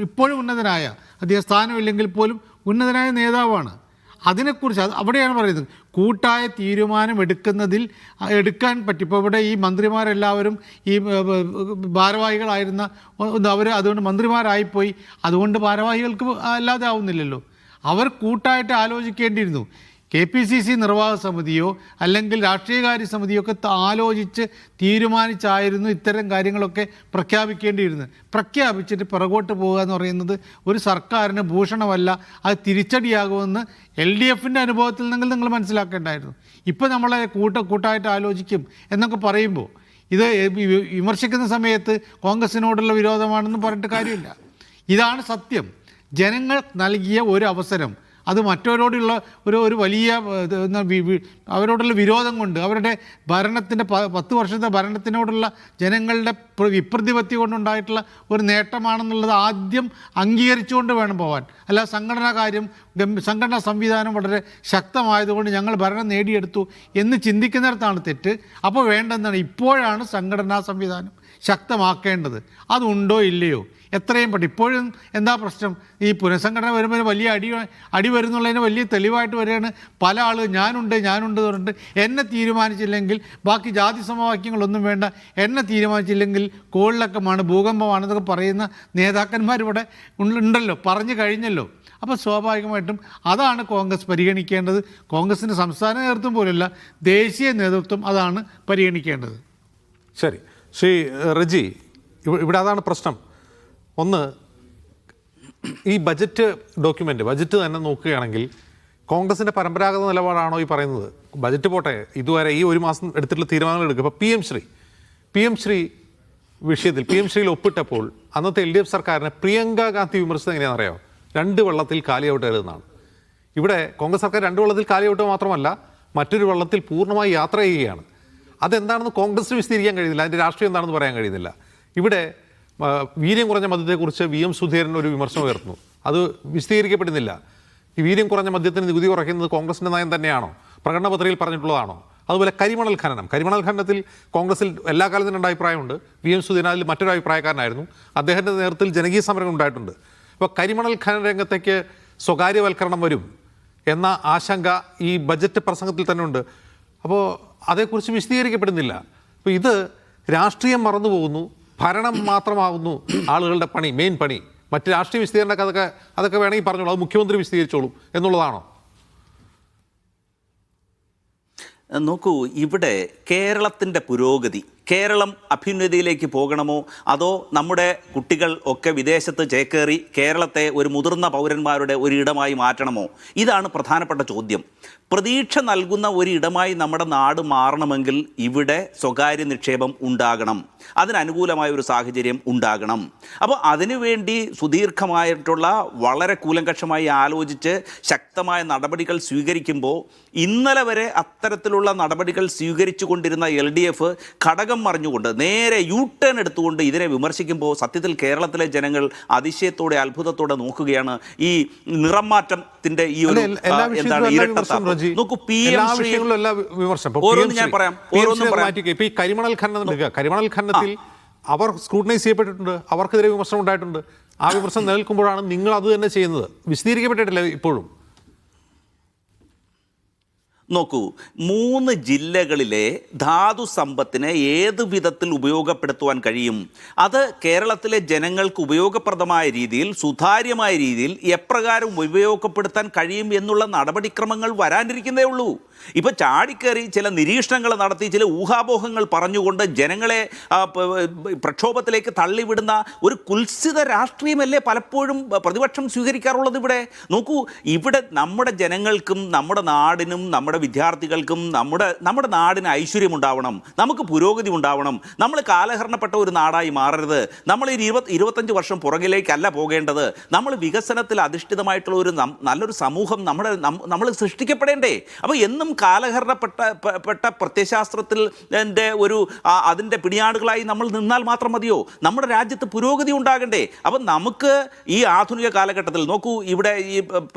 ഇപ്പോഴും ഉന്നതനായ, അദ്ദേഹം സ്ഥാനമില്ലെങ്കിൽ പോലും ഉന്നതനായ നേതാവാണ്. അതിനെക്കുറിച്ച് അവിടെയാണ് പറയുന്നത് കൂട്ടായ തീരുമാനം എടുക്കാൻ പറ്റും. ഇപ്പോൾ ഇവിടെ ഈ മന്ത്രിമാരെല്ലാവരും ഈ ഭാരവാഹികളായിരുന്ന അതുകൊണ്ട് മന്ത്രിമാരായിപ്പോയി. അതുകൊണ്ട് ഭാരവാഹികൾക്ക് അല്ലാതെ ആവുന്നില്ലല്ലോ. അവർ കൂട്ടായിട്ട് ആലോചിക്കേണ്ടിയിരുന്നു. KPCC നിർവാഹക സമിതിയോ അല്ലെങ്കിൽ രാഷ്ട്രീയകാര്യ സമിതിയോ ഒക്കെ ആലോചിച്ച് തീരുമാനിച്ചായിരുന്നു ഇത്തരം കാര്യങ്ങളൊക്കെ പ്രഖ്യാപിക്കേണ്ടിയിരുന്നത്. പ്രഖ്യാപിച്ചിട്ട് പിറകോട്ട് പോകുക എന്ന് പറയുന്നത് ഒരു സർക്കാരിന് ഭൂഷണമല്ല, അത് തിരിച്ചടിയാകുമെന്ന് LDFൻ്റെ അനുഭവത്തിൽ നിന്നെങ്കിൽ നിങ്ങൾ മനസ്സിലാക്കേണ്ടായിരുന്നു. ഇപ്പോൾ നമ്മളെ കൂട്ടായിട്ട് ആലോചിക്കും എന്നൊക്കെ പറയുമ്പോൾ ഇത് വിമർശിക്കുന്ന സമയത്ത് കോൺഗ്രസിനോടുള്ള വിരോധമാണെന്ന് പറഞ്ഞിട്ട് കാര്യമില്ല. ഇതാണ് സത്യം. ജനങ്ങൾ നൽകിയ ഒരു അവസരം, അത് മറ്റവരോടുള്ള ഒരു വലിയ അവരോടുള്ള വിരോധം കൊണ്ട്, അവരുടെ ഭരണത്തിൻ്റെ 10 വർഷത്തെ ഭരണത്തിനോടുള്ള ജനങ്ങളുടെ വിപ്രതിപത്തി കൊണ്ടുണ്ടായിട്ടുള്ള ഒരു നേട്ടമാണെന്നുള്ളത് ആദ്യം അംഗീകരിച്ചുകൊണ്ട് വേണം പോകാൻ. അല്ല സംഘടനാ സംവിധാനം വളരെ ശക്തമായതുകൊണ്ട് ഞങ്ങൾ ഭരണം നേടിയെടുത്തു എന്ന് ചിന്തിക്കുന്നിടത്താണ് തെറ്റ്. അപ്പോൾ വേണ്ടെന്നാണ്, ഇപ്പോഴാണ് സംഘടനാ സംവിധാനം ശക്തമാക്കേണ്ടത്. അതുണ്ടോ ഇല്ലയോ എത്രയും ഇപ്പോഴും എന്താ പ്രശ്നം? ഈ പുനഃസംഘടന വരുമ്പോൾ വലിയ അടി വരുന്നുള്ളതിന് വലിയ തെളിവായിട്ട് വരികയാണ് പല ആളുകൾ. ഞാനുണ്ട് പറഞ്ഞിട്ട് എന്നെ തീരുമാനിച്ചില്ലെങ്കിൽ ബാക്കി ജാതി സമവാക്യങ്ങളൊന്നും വേണ്ട, എന്നെ തീരുമാനിച്ചില്ലെങ്കിൽ കോളിളക്കമാണ്, ഭൂകമ്പമാണെന്നൊക്കെ പറയുന്ന നേതാക്കന്മാർ ഇവിടെ ഉണ്ടല്ലോ, പറഞ്ഞു കഴിഞ്ഞല്ലോ. അപ്പോൾ സ്വാഭാവികമായിട്ടും അതാണ് കോൺഗ്രസ് പരിഗണിക്കേണ്ടത്. കോൺഗ്രസിൻ്റെ സംസ്ഥാന നേതൃത്വം പോലെയല്ല, ദേശീയ നേതൃത്വം അതാണ് പരിഗണിക്കേണ്ടത്. ശരി, ശ്രീ റെജി, ഇവിടെ അതാണ് പ്രശ്നം. ഒന്ന്, ഈ ബജറ്റ് തന്നെ നോക്കുകയാണെങ്കിൽ കോൺഗ്രസിൻ്റെ പരമ്പരാഗത നിലപാടാണോ ഈ പറയുന്നത്? ബജറ്റ് പോട്ടെ, ഇതുവരെ ഈ ഒരു മാസം എടുത്തിട്ടുള്ള തീരുമാനങ്ങൾ എടുക്കുക. ഇപ്പോൾ പി എം ശ്രീ വിഷയത്തിൽ PM ശ്രീയിൽ ഒപ്പിട്ടപ്പോൾ അന്നത്തെ LDF സർക്കാരിനെ പ്രിയങ്ക ഗാന്ധി വിമർശിച്ചത് എങ്ങനെയാണെന്ന് അറിയാമോ? 2 വെള്ളത്തിൽ കാലിയൗട്ടരുതെന്നാണ്. ഇവിടെ കോൺഗ്രസ് സർക്കാർ 2 വെള്ളത്തിൽ കാലിയൗട്ട് മാത്രമല്ല, മറ്റൊരു വെള്ളത്തിൽ പൂർണ്ണമായി യാത്ര ചെയ്യുകയാണ്. അതെന്താണെന്ന് കോൺഗ്രസിന് വിശദീകരിക്കാൻ കഴിയുന്നില്ല, അതിൻ്റെ രാഷ്ട്രീയം എന്താണെന്ന് പറയാൻ കഴിയുന്നില്ല. ഇവിടെ വീര്യം കുറഞ്ഞ മദ്യത്തെക്കുറിച്ച് VM സുധീരൻ ഒരു വിമർശനം ഉയർത്തുന്നു, അത് വിശദീകരിക്കപ്പെടുന്നില്ല. ഈ വീര്യം കുറഞ്ഞ മദ്യത്തിന് നികുതി കുറയ്ക്കുന്നത് കോൺഗ്രസിൻ്റെ നയം തന്നെയാണോ? പ്രകടന പത്രികയിൽ പറഞ്ഞിട്ടുള്ളതാണോ? അതുപോലെ കരിമണൽ ഖനനത്തിൽ കോൺഗ്രസിൽ എല്ലാ കാലത്തും 2 അഭിപ്രായമുണ്ട്. VM സുധീരൻ അതിൽ മറ്റൊരു അഭിപ്രായക്കാരനായിരുന്നു. അദ്ദേഹത്തിൻ്റെ നേതൃത്വത്തിൽ ജനകീയ സമരം ഉണ്ടായിട്ടുണ്ട്. അപ്പോൾ കരിമണൽ ഖനന രംഗത്തേക്ക് സ്വകാര്യവൽക്കരണം വരും എന്ന ആശങ്ക ഈ ബജറ്റ് പ്രസംഗത്തിൽ തന്നെ ഉണ്ട്. അപ്പോൾ അതേക്കുറിച്ച് വിശദീകരിക്കപ്പെടുന്നില്ല. അപ്പോൾ ഇത് രാഷ്ട്രീയം മറന്നു പോകുന്നു, ഭരണം മാത്രമാകുന്നു ആളുകളുടെ മെയിൻ പണി. മറ്റ് രാഷ്ട്രീയ വിശദീകരണമൊക്കെ അതൊക്കെ വേണമെങ്കിൽ പറഞ്ഞോളൂ, അത് മുഖ്യമന്ത്രി വിശദീകരിച്ചോളൂ എന്നുള്ളതാണോ? നോക്കൂ, ഇവിടെ കേരളത്തിൻ്റെ പുരോഗതി, കേരളം അഭ്യുന്നതിയിലേക്ക് പോകണമോ അതോ നമ്മുടെ കുട്ടികൾ ഒക്കെ വിദേശത്ത് ചേക്കേറി കേരളത്തെ ഒരു മുതിർന്ന പൗരന്മാരുടെ ഒരിടമായി മാറ്റണമോ? ഇതാണ് പ്രധാനപ്പെട്ട ചോദ്യം. പ്രതീക്ഷ നൽകുന്ന ഒരിടമായി നമ്മുടെ നാട് മാറണമെങ്കിൽ ഇവിടെ സ്വകാര്യ നിക്ഷേപം ഉണ്ടാകണം, അതിനനുകൂലമായ ഒരു സാഹചര്യം ഉണ്ടാകണം. അപ്പോൾ അതിനുവേണ്ടി സുദീർഘമായിട്ടുള്ള വളരെ കൂലങ്കഷമായി ആലോചിച്ച് ശക്തമായ നടപടികൾ സ്വീകരിക്കുമ്പോൾ ഇന്നലെ വരെ അത്തരത്തിലുള്ള നടപടികൾ സ്വീകരിച്ചു കൊണ്ടിരുന്ന LDF ഘടകം മറിഞ്ഞുകൊണ്ട് നേരെ U-ടേൺ എടുത്തുകൊണ്ട് ഇതിനെ വിമർശിക്കുമ്പോൾ സത്യത്തിൽ കേരളത്തിലെ ജനങ്ങൾ അതിശയത്തോടെ അത്ഭുതത്തോടെ നോക്കുകയാണ്. ഈ നിറം മാറ്റത്തിന്റെ ഈ ഒരു എന്താണ് ഇരട്ടത്താപ്പ്. നോക്കൂ, ഓരോന്ന് ഞാൻ പറയാം. ഈ കരിമണൽ ഖനനത്തിൽ അവർ സ്ക്രൂട്ടനൈസ് ചെയ്യപ്പെട്ടിട്ടുണ്ട്, അവർക്കെതിരെ വിമർശനം ഉണ്ടായിട്ടുണ്ട്. ആ വിമർശനം നിലനിൽക്കുമ്പോഴാണ് നിങ്ങൾ അത് തന്നെ ചെയ്യുന്നത്. വിശദീകരിക്കപ്പെട്ടിട്ടില്ല ഇപ്പോഴും. നോക്കൂ, 3 ജില്ലകളിലെ ധാതു സമ്പത്തിനെ ഏത് വിധത്തിൽ ഉപയോഗപ്പെടുത്തുവാൻ കഴിയും, അത് കേരളത്തിലെ ജനങ്ങൾക്ക് ഉപയോഗപ്രദമായ രീതിയിൽ, സുതാര്യമായ രീതിയിൽ എപ്രകാരം ഉപയോഗപ്പെടുത്താൻ കഴിയും എന്നുള്ള നടപടിക്രമങ്ങൾ വരാനിരിക്കുന്നേ ഉള്ളൂ. ഇപ്പോൾ ചാടിക്കയറി ചില നിരീക്ഷണങ്ങൾ നടത്തി ചില ഊഹാപോഹങ്ങൾ പറഞ്ഞുകൊണ്ട് ജനങ്ങളെ പ്രക്ഷോഭത്തിലേക്ക് തള്ളിവിടുന്ന ഒരു കുൽസിത രാഷ്ട്രീയമല്ലേ പലപ്പോഴും പ്രതിപക്ഷം സ്വീകരിക്കാറുള്ളത്. ഇവിടെ നോക്കൂ, ഇവിടെ നമ്മുടെ ജനങ്ങൾക്കും നമ്മുടെ നാടിനും നമ്മുടെ വിദ്യാർത്ഥികൾക്കും നമ്മുടെ നാടിന് ഐശ്വര്യം ഉണ്ടാവണം, നമുക്ക് പുരോഗതി ഉണ്ടാവണം. നമ്മൾ കാലഹരണപ്പെട്ട ഒരു നാടായി മാറരുത്. നമ്മൾ 25 വർഷം പുറകിലേക്കല്ല പോകേണ്ടത്. നമ്മൾ വികസനത്തിൽ അധിഷ്ഠിതമായിട്ടുള്ള ഒരു നല്ലൊരു സമൂഹം നമ്മൾ സൃഷ്ടിക്കപ്പെടേണ്ടേ? അപ്പോൾ എന്നും കാലഹരണപ്പെട്ട പ്രത്യയശാസ്ത്രത്തിൽ അതിൻ്റെ പിടിയാടുകളായി നമ്മൾ നിന്നാൽ മാത്രം മതിയോ? നമ്മുടെ രാജ്യത്ത് പുരോഗതി ഉണ്ടാകണ്ടേ? അപ്പം നമുക്ക് ഈ ആധുനിക കാലഘട്ടത്തിൽ നോക്കൂ, ഇവിടെ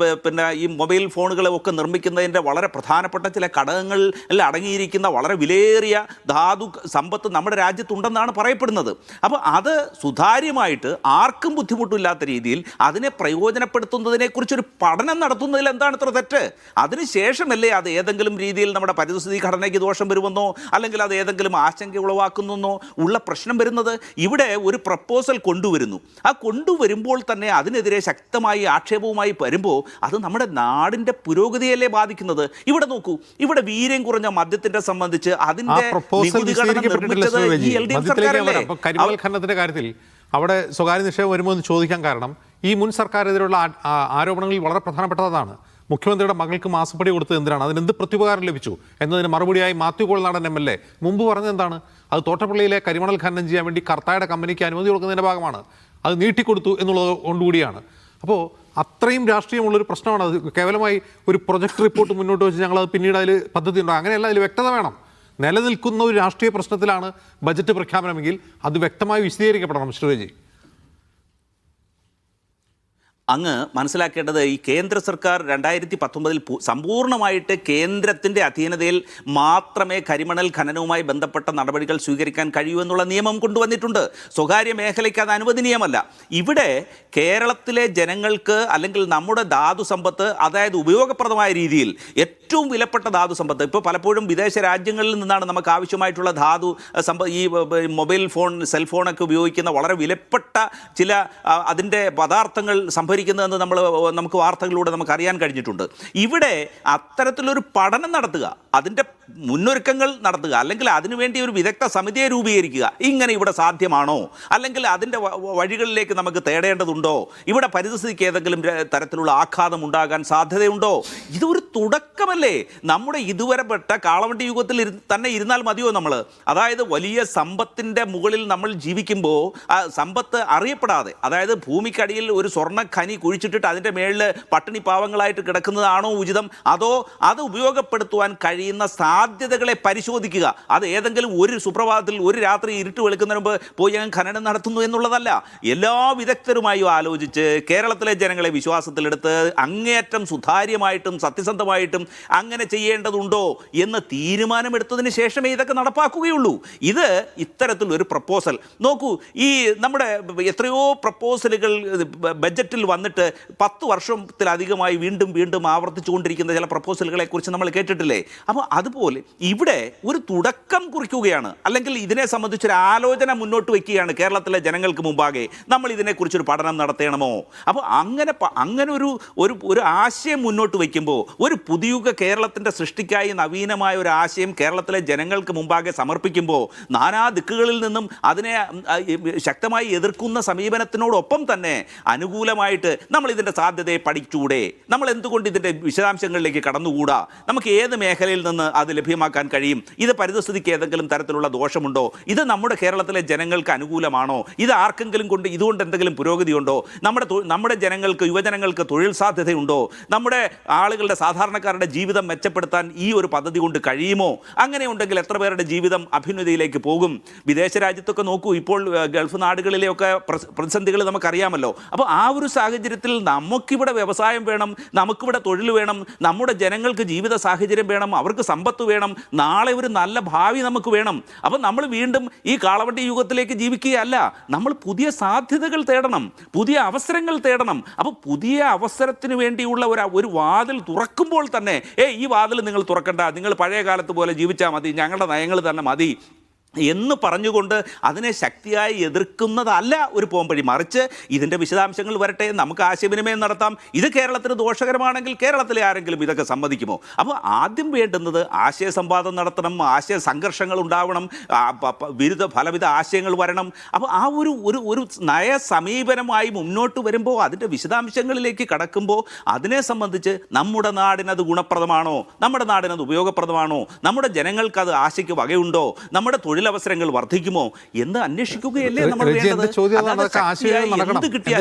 ഈ മൊബൈൽ ഫോണുകളെ ഒക്കെ നിർമ്മിക്കുന്നതിൻ്റെ വളരെ പ്രധാനപ്പെട്ട പ്രധാനപ്പെട്ട ചില ഘടകങ്ങളിൽ അടങ്ങിയിരിക്കുന്ന വളരെ വിലയേറിയ ധാതു സമ്പത്ത് നമ്മുടെ രാജ്യത്തുണ്ടെന്നാണ് പറയപ്പെടുന്നത്. അപ്പോൾ അത് സുതാര്യമായിട്ട് ആർക്കും ബുദ്ധിമുട്ടില്ലാത്ത രീതിയിൽ അതിനെ പ്രയോജനപ്പെടുത്തുന്നതിനെക്കുറിച്ചൊരു പഠനം നടത്തുന്നതിൽ എന്താണ് ഇത്ര തെറ്റ്? അതിനുശേഷമല്ലേ അത് ഏതെങ്കിലും രീതിയിൽ നമ്മുടെ പരിസ്ഥിതി ഘടനയ്ക്ക് ദോഷം വരുമെന്നോ അല്ലെങ്കിൽ അത് ഏതെങ്കിലും ആശങ്ക ഉളവാക്കുന്നെന്നോ ഉള്ള പ്രശ്നം വരുന്നത്? ഇവിടെ ഒരു പ്രപ്പോസൽ കൊണ്ടുവരുന്നു. ആ കൊണ്ടുവരുമ്പോൾ തന്നെ അതിനെതിരെ ശക്തമായി ആക്ഷേപവുമായി വരുമ്പോൾ അത് നമ്മുടെ നാടിൻ്റെ പുരോഗതിയല്ലേ ബാധിക്കുന്നത്? ഇവിടെ നോക്കൂ, ഇവിടെ വീര്യം കുറഞ്ഞ മദ്യത്തിനെ സംബന്ധിച്ച് അതിൻ്റെ നികുതി ഘടന നിർമ്മിച്ചത് ഈ LDF സർക്കാരല്ലേ? കരിമണൽ ഖനനത്തിന്റെ കാര്യത്തിൽ അവിടെ സ്വകാര്യ നിക്ഷേപം വരുമോ എന്ന് ചോദിക്കാൻ കാരണം ഈ മുൻ സർക്കാരിനെതിരെയുള്ള ആരോപണങ്ങളിൽ വളരെ പ്രധാനപ്പെട്ടതാണ്. മുഖ്യമന്ത്രിയുടെ മകൾക്ക് മാസപ്പടി കൊടുത്തത് എന്തിനാണ്, അതിനെന്ത് പ്രത്യുപകാരം ലഭിച്ചു എന്നതിന് മറുപടിയായി മാത്യു കോൾനാടൻ MLA മുമ്പ് പറഞ്ഞത് എന്താണ്? അത് തോട്ടപ്പള്ളിയിലെ കരിമണൽ ഖനനം ചെയ്യാൻ വേണ്ടി കർത്തായുടെ കമ്പനിക്ക് അനുമതി കൊടുക്കുന്നതിൻ്റെ ഭാഗമാണ്, അത് നീട്ടിക്കൊടുത്തു എന്നുള്ളത് കൊണ്ടുകൂടിയാണ്. അപ്പോൾ അത്രയും രാഷ്ട്രീയമുള്ളൊരു പ്രശ്നമാണ് അത്. കേവലമായി ഒരു പ്രൊജക്ട് റിപ്പോർട്ട് മുന്നോട്ട് വെച്ച് ഞങ്ങളത് പിന്നീട് അതിൽ പദ്ധതി ഉണ്ടോ, അങ്ങനെയല്ല, അതിൽ വ്യക്തത വേണം. നിലനിൽക്കുന്ന ഒരു രാഷ്ട്രീയ പ്രശ്നത്തിലാണ് ബജറ്റ് പ്രഖ്യാപനമെങ്കിൽ അത് വ്യക്തമായി വിശദീകരിക്കപ്പെടണം. ശ്രീജി, അങ്ങ് മനസ്സിലാക്കേണ്ടത് ഈ കേന്ദ്ര സർക്കാർ 2019 സമ്പൂർണ്ണമായിട്ട് കേന്ദ്രത്തിൻ്റെ അധീനതയിൽ മാത്രമേ കരിമണൽ ഖനനവുമായി ബന്ധപ്പെട്ട നടപടികൾ സ്വീകരിക്കാൻ കഴിയൂ എന്നുള്ള നിയമം കൊണ്ടുവന്നിട്ടുണ്ട്. സ്വകാര്യ മേഖലയ്ക്ക് അത് അനുവദനീയമല്ല. ഇവിടെ കേരളത്തിലെ ജനങ്ങൾക്ക് അല്ലെങ്കിൽ നമ്മുടെ ധാതു സമ്പത്ത്, അതായത് ഉപയോഗപ്രദമായ രീതിയിൽ ഏറ്റവും വിലപ്പെട്ട ധാതു സമ്പത്ത്, ഇപ്പോൾ പലപ്പോഴും വിദേശ രാജ്യങ്ങളിൽ നിന്നാണ് നമുക്ക് ആവശ്യമായിട്ടുള്ള ധാതു ഈ മൊബൈൽ ഫോൺ, സെൽഫോണൊക്കെ ഉപയോഗിക്കുന്ന വളരെ വിലപ്പെട്ട ചില അതിൻ്റെ പദാർത്ഥങ്ങൾ സംഭരിക്കുന്നതെന്ന് നമുക്ക് വാർത്തകളിലൂടെ നമുക്ക് അറിയാൻ കഴിഞ്ഞിട്ടുണ്ട്. ഇവിടെ അത്തരത്തിലൊരു പഠനം നടത്തുക, അതിൻ്റെ മുന്നൊരുക്കങ്ങൾ നടത്തുക, അല്ലെങ്കിൽ അതിനുവേണ്ടി ഒരു വിദഗ്ധ സമിതിയെ രൂപീകരിക്കുക. ഇങ്ങനെ ഇവിടെ സാധ്യമാണോ, അല്ലെങ്കിൽ അതിൻ്റെ വഴികളിലേക്ക് നമുക്ക് തേടേണ്ടതുണ്ടോ, ഇവിടെ പരിസ്ഥിതിക്ക് ഏതെങ്കിലും തരത്തിലുള്ള ആഘാതം ഉണ്ടാകാൻ സാധ്യതയുണ്ടോ? ഇതൊരു തുടക്കമല്ലേ. നമ്മുടെ ഇതുവരെ പെട്ട കാളവണ്ടി യുഗത്തിൽ തന്നെ ഇരുന്നാൽ മതിയോ നമ്മൾ? അതായത് വലിയ സമ്പത്തിൻ്റെ മുകളിൽ നമ്മൾ ജീവിക്കുമ്പോൾ ആ സമ്പത്ത് അറിയപ്പെടാതെ, അതായത് ഭൂമിക്കടിയിൽ ഒരു സ്വർണ്ണ ഖനി കുഴിച്ചിട്ടിട്ട് അതിൻ്റെ മേളിൽ പട്ടിണി പാവങ്ങളായിട്ട് കിടക്കുന്നതാണോ ഉചിതം, അതോ അത് ഉപയോഗപ്പെടുത്തുവാൻ കഴിയുന്ന സാധ്യതകളെ പരിശോധിക്കുക? അത് ഏതെങ്കിലും ഒരു സുപ്രഭാതത്തിൽ ഒരു രാത്രി ഇരുട്ട് വെളുക്കുന്നതിന് മുമ്പ് പോയി ഞാൻ ഖനനം നടത്തുന്നു എന്നുള്ളതല്ല. എല്ലാ വിദഗ്ധരുമായും ആലോചിച്ച് കേരളത്തിലെ ജനങ്ങളെ വിശ്വാസത്തിലെടുത്ത് അങ്ങേയറ്റം സുതാര്യമായിട്ടും സത്യസന്ധമായിട്ടും അങ്ങനെ ചെയ്യേണ്ടതുണ്ടോ എന്ന് തീരുമാനമെടുത്തതിന് ശേഷമേ ഇതൊക്കെ നടപ്പാക്കുകയുള്ളൂ. ഇത് ഇത്തരത്തിലൊരു പ്രപ്പോസൽ നോക്കൂ, ഈ നമ്മുടെ എത്രയോ പ്രപ്പോസലുകൾ ബജറ്റിൽ വന്നിട്ട് 10 വർഷത്തിലധികമായി വീണ്ടും വീണ്ടും ആവർത്തിച്ചുകൊണ്ടിരിക്കുന്ന ചില പ്രപ്പോസലുകളെ കുറിച്ച് നമ്മൾ കേട്ടിട്ടില്ലേ? അപ്പോൾ അതുപോലെ ഇവിടെ ഒരു തുടക്കം കുറിക്കുകയാണ്, അല്ലെങ്കിൽ ഇതിനെ സംബന്ധിച്ചൊരു ആലോചന മുന്നോട്ട് വയ്ക്കുകയാണ് കേരളത്തിലെ ജനങ്ങൾക്ക് മുമ്പാകെ. നമ്മൾ ഇതിനെക്കുറിച്ചൊരു പഠനം നടത്തണമോ? അപ്പോൾ അങ്ങനെ ഒരു ആശയം മുന്നോട്ട് വയ്ക്കുമ്പോൾ, ഒരു പുതിയുഗ കേരളത്തിൻ്റെ സൃഷ്ടിക്കായി നവീനമായ ഒരു ആശയം കേരളത്തിലെ ജനങ്ങൾക്ക് മുമ്പാകെ സമർപ്പിക്കുമ്പോൾ നാനാ ദിക്കുകളിൽ നിന്നും അതിനെ ശക്തമായി എതിർക്കുന്ന സമീപനത്തിനോടൊപ്പം തന്നെ അനുകൂലമായിട്ട് നമ്മൾ ഇതിൻ്റെ സാധ്യതയെ പഠിച്ചൂടെ, നമ്മൾ എന്തുകൊണ്ട് ഇതിൻ്റെ വിശദാംശങ്ങളിലേക്ക് കടന്നുകൂടാ, നമുക്ക് ഏത് മേഖലയിൽ നിന്ന് അത് ലഭ്യമാക്കാൻ കഴിയും, ഇത് പരിസ്ഥിതിക്ക് ഏതെങ്കിലും തരത്തിലുള്ള ദോഷമുണ്ടോ, ഇത് നമ്മുടെ കേരളത്തിലെ ജനങ്ങൾക്ക് അനുകൂലമാണോ, ഇത് ആർക്കെങ്കിലും ഇതുകൊണ്ട് എന്തെങ്കിലും പുരോഗതിയുണ്ടോ, നമ്മുടെ ജനങ്ങൾക്ക്, യുവജനങ്ങൾക്ക് തൊഴിൽ സാധ്യതയുണ്ടോ, നമ്മുടെ ആളുകളുടെ സാധാരണക്കാരുടെ ജീവിതം മെച്ചപ്പെടുത്താൻ ഈ ഒരു പദ്ധതി കൊണ്ട് കഴിയുമോ? അങ്ങനെ ഉണ്ടെങ്കിൽ എത്ര പേരുടെ ജീവിതം അഭ്യുന്നതിയിലേക്ക് പോകും? വിദേശ രാജ്യത്തൊക്കെ നോക്കൂ, ഇപ്പോൾ ഗൾഫ് നാടുകളിലെയൊക്കെ പ്രതിസന്ധികൾ നമുക്കറിയാമല്ലോ. അപ്പോൾ ആ ഒരു സാഹചര്യത്തിൽ നമുക്കിവിടെ വ്യവസായം വേണം, നമുക്കിവിടെ തൊഴിൽ വേണം, നമ്മുടെ ജനങ്ങൾക്ക് ജീവിത സാഹചര്യം വേണം, അവർക്ക് സമ്പത്ത് വേണം, നാളെ ഒരു നല്ല ഭാവി നമുക്ക് വേണം. അപ്പോൾ നമ്മൾ വീണ്ടും ഈ കാളവണ്ടി യുഗത്തിലേക്ക് ജീവിക്കുകയല്ല, നമ്മൾ പുതിയ സാധ്യതകൾ തേടണം, പുതിയ അവസരങ്ങൾ തേടണം. അപ്പോൾ പുതിയ അവസരത്തിന് വേണ്ടിയുള്ള ഒരു വാതിൽ തുറക്കുമ്പോൾ തന്നെ ഈ വാതിൽ നിങ്ങൾ തുറക്കണ്ട, നിങ്ങൾ പഴയ കാലത്ത് പോലെ ജീവിച്ചാൽ മതി, ഞങ്ങളുടെ നയങ്ങൾ തന്നെ മതി എന്ന് പറഞ്ഞുകൊണ്ട് അതിനെ ശക്തിയായി എതിർക്കുന്നതല്ല ഒരു പോംവഴി. മറിച്ച് ഇതിൻ്റെ വിശദാംശങ്ങൾ വരട്ടെ, നമുക്ക് ആശയവിനിമയം നടത്താം. ഇത് കേരളത്തിന് ദോഷകരമാണെങ്കിൽ കേരളത്തിലെ ആരെങ്കിലും ഇതൊക്കെ സമ്മതിക്കുമോ? അപ്പോൾ ആദ്യം വേണ്ടുന്നത് ആശയ സംവാദം നടത്തണം, ആശയ സംഘർഷങ്ങൾ ഉണ്ടാവണം, പലവിധ ആശയങ്ങൾ വരണം. അപ്പോൾ ആ ഒരു നയ സമീപനമായി മുന്നോട്ട് വരുമ്പോൾ അതിൻ്റെ വിശദാംശങ്ങളിലേക്ക് കടക്കുമ്പോൾ അതിനെ സംബന്ധിച്ച് നമ്മുടെ നാടിനത് ഗുണപ്രദമാണോ, നമ്മുടെ നാടിനത് ഉപയോഗപ്രദമാണോ, നമ്മുടെ ജനങ്ങൾക്കത് ആശയ്ക്ക് വകയുണ്ടോ, നമ്മുടെ തൊഴിലവസരങ്ങൾ വർദ്ധിക്കുമോ എന്ന് അന്വേഷിക്കുകയല്ലേ നമ്മൾ വേണ്ടത്.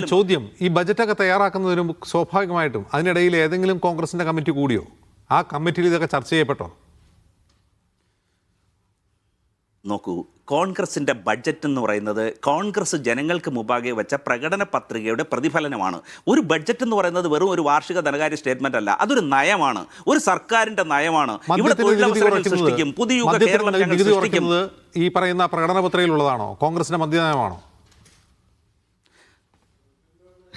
ചോദ്യം, ഈ ബജറ്റൊക്കെ തയ്യാറാക്കുന്നതിന് സ്വാഭാവികമായിട്ടും അതിനിടയിൽ ഏതെങ്കിലും കോൺഗ്രസിന്റെ കമ്മിറ്റി കൂടിയോ? ആ കമ്മിറ്റിയിൽ ഇതൊക്കെ ചർച്ച ചെയ്യപ്പെട്ടോ? നോക്കൂ, കോൺഗ്രസിൻ്റെ ബഡ്ജറ്റ് എന്ന് പറയുന്നത് കോൺഗ്രസ് ജനങ്ങൾക്ക് മുമ്പാകെ വെച്ച പ്രകടന പത്രികയുടെ പ്രതിഫലനമാണ്. ഒരു ബഡ്ജറ്റ് എന്ന് പറയുന്നത് വെറും ഒരു വാർഷിക ധനകാര്യ സ്റ്റേറ്റ്മെന്റ് അല്ല, അതൊരു നയമാണ്, ഒരു സർക്കാരിന്റെ നയമാണ്. ഇവിടെ തൊഴിലവസരങ്ങൾ സൃഷ്ടിക്കും, പുതിയ യുഗ കേരളം ഞങ്ങൾ സൃഷ്ടിക്കും. ഈ പറയുന്ന പ്രകടന പത്രികയിലുള്ളതാണോ? കോൺഗ്രസിന്റെ മദ്യനയമാണോ?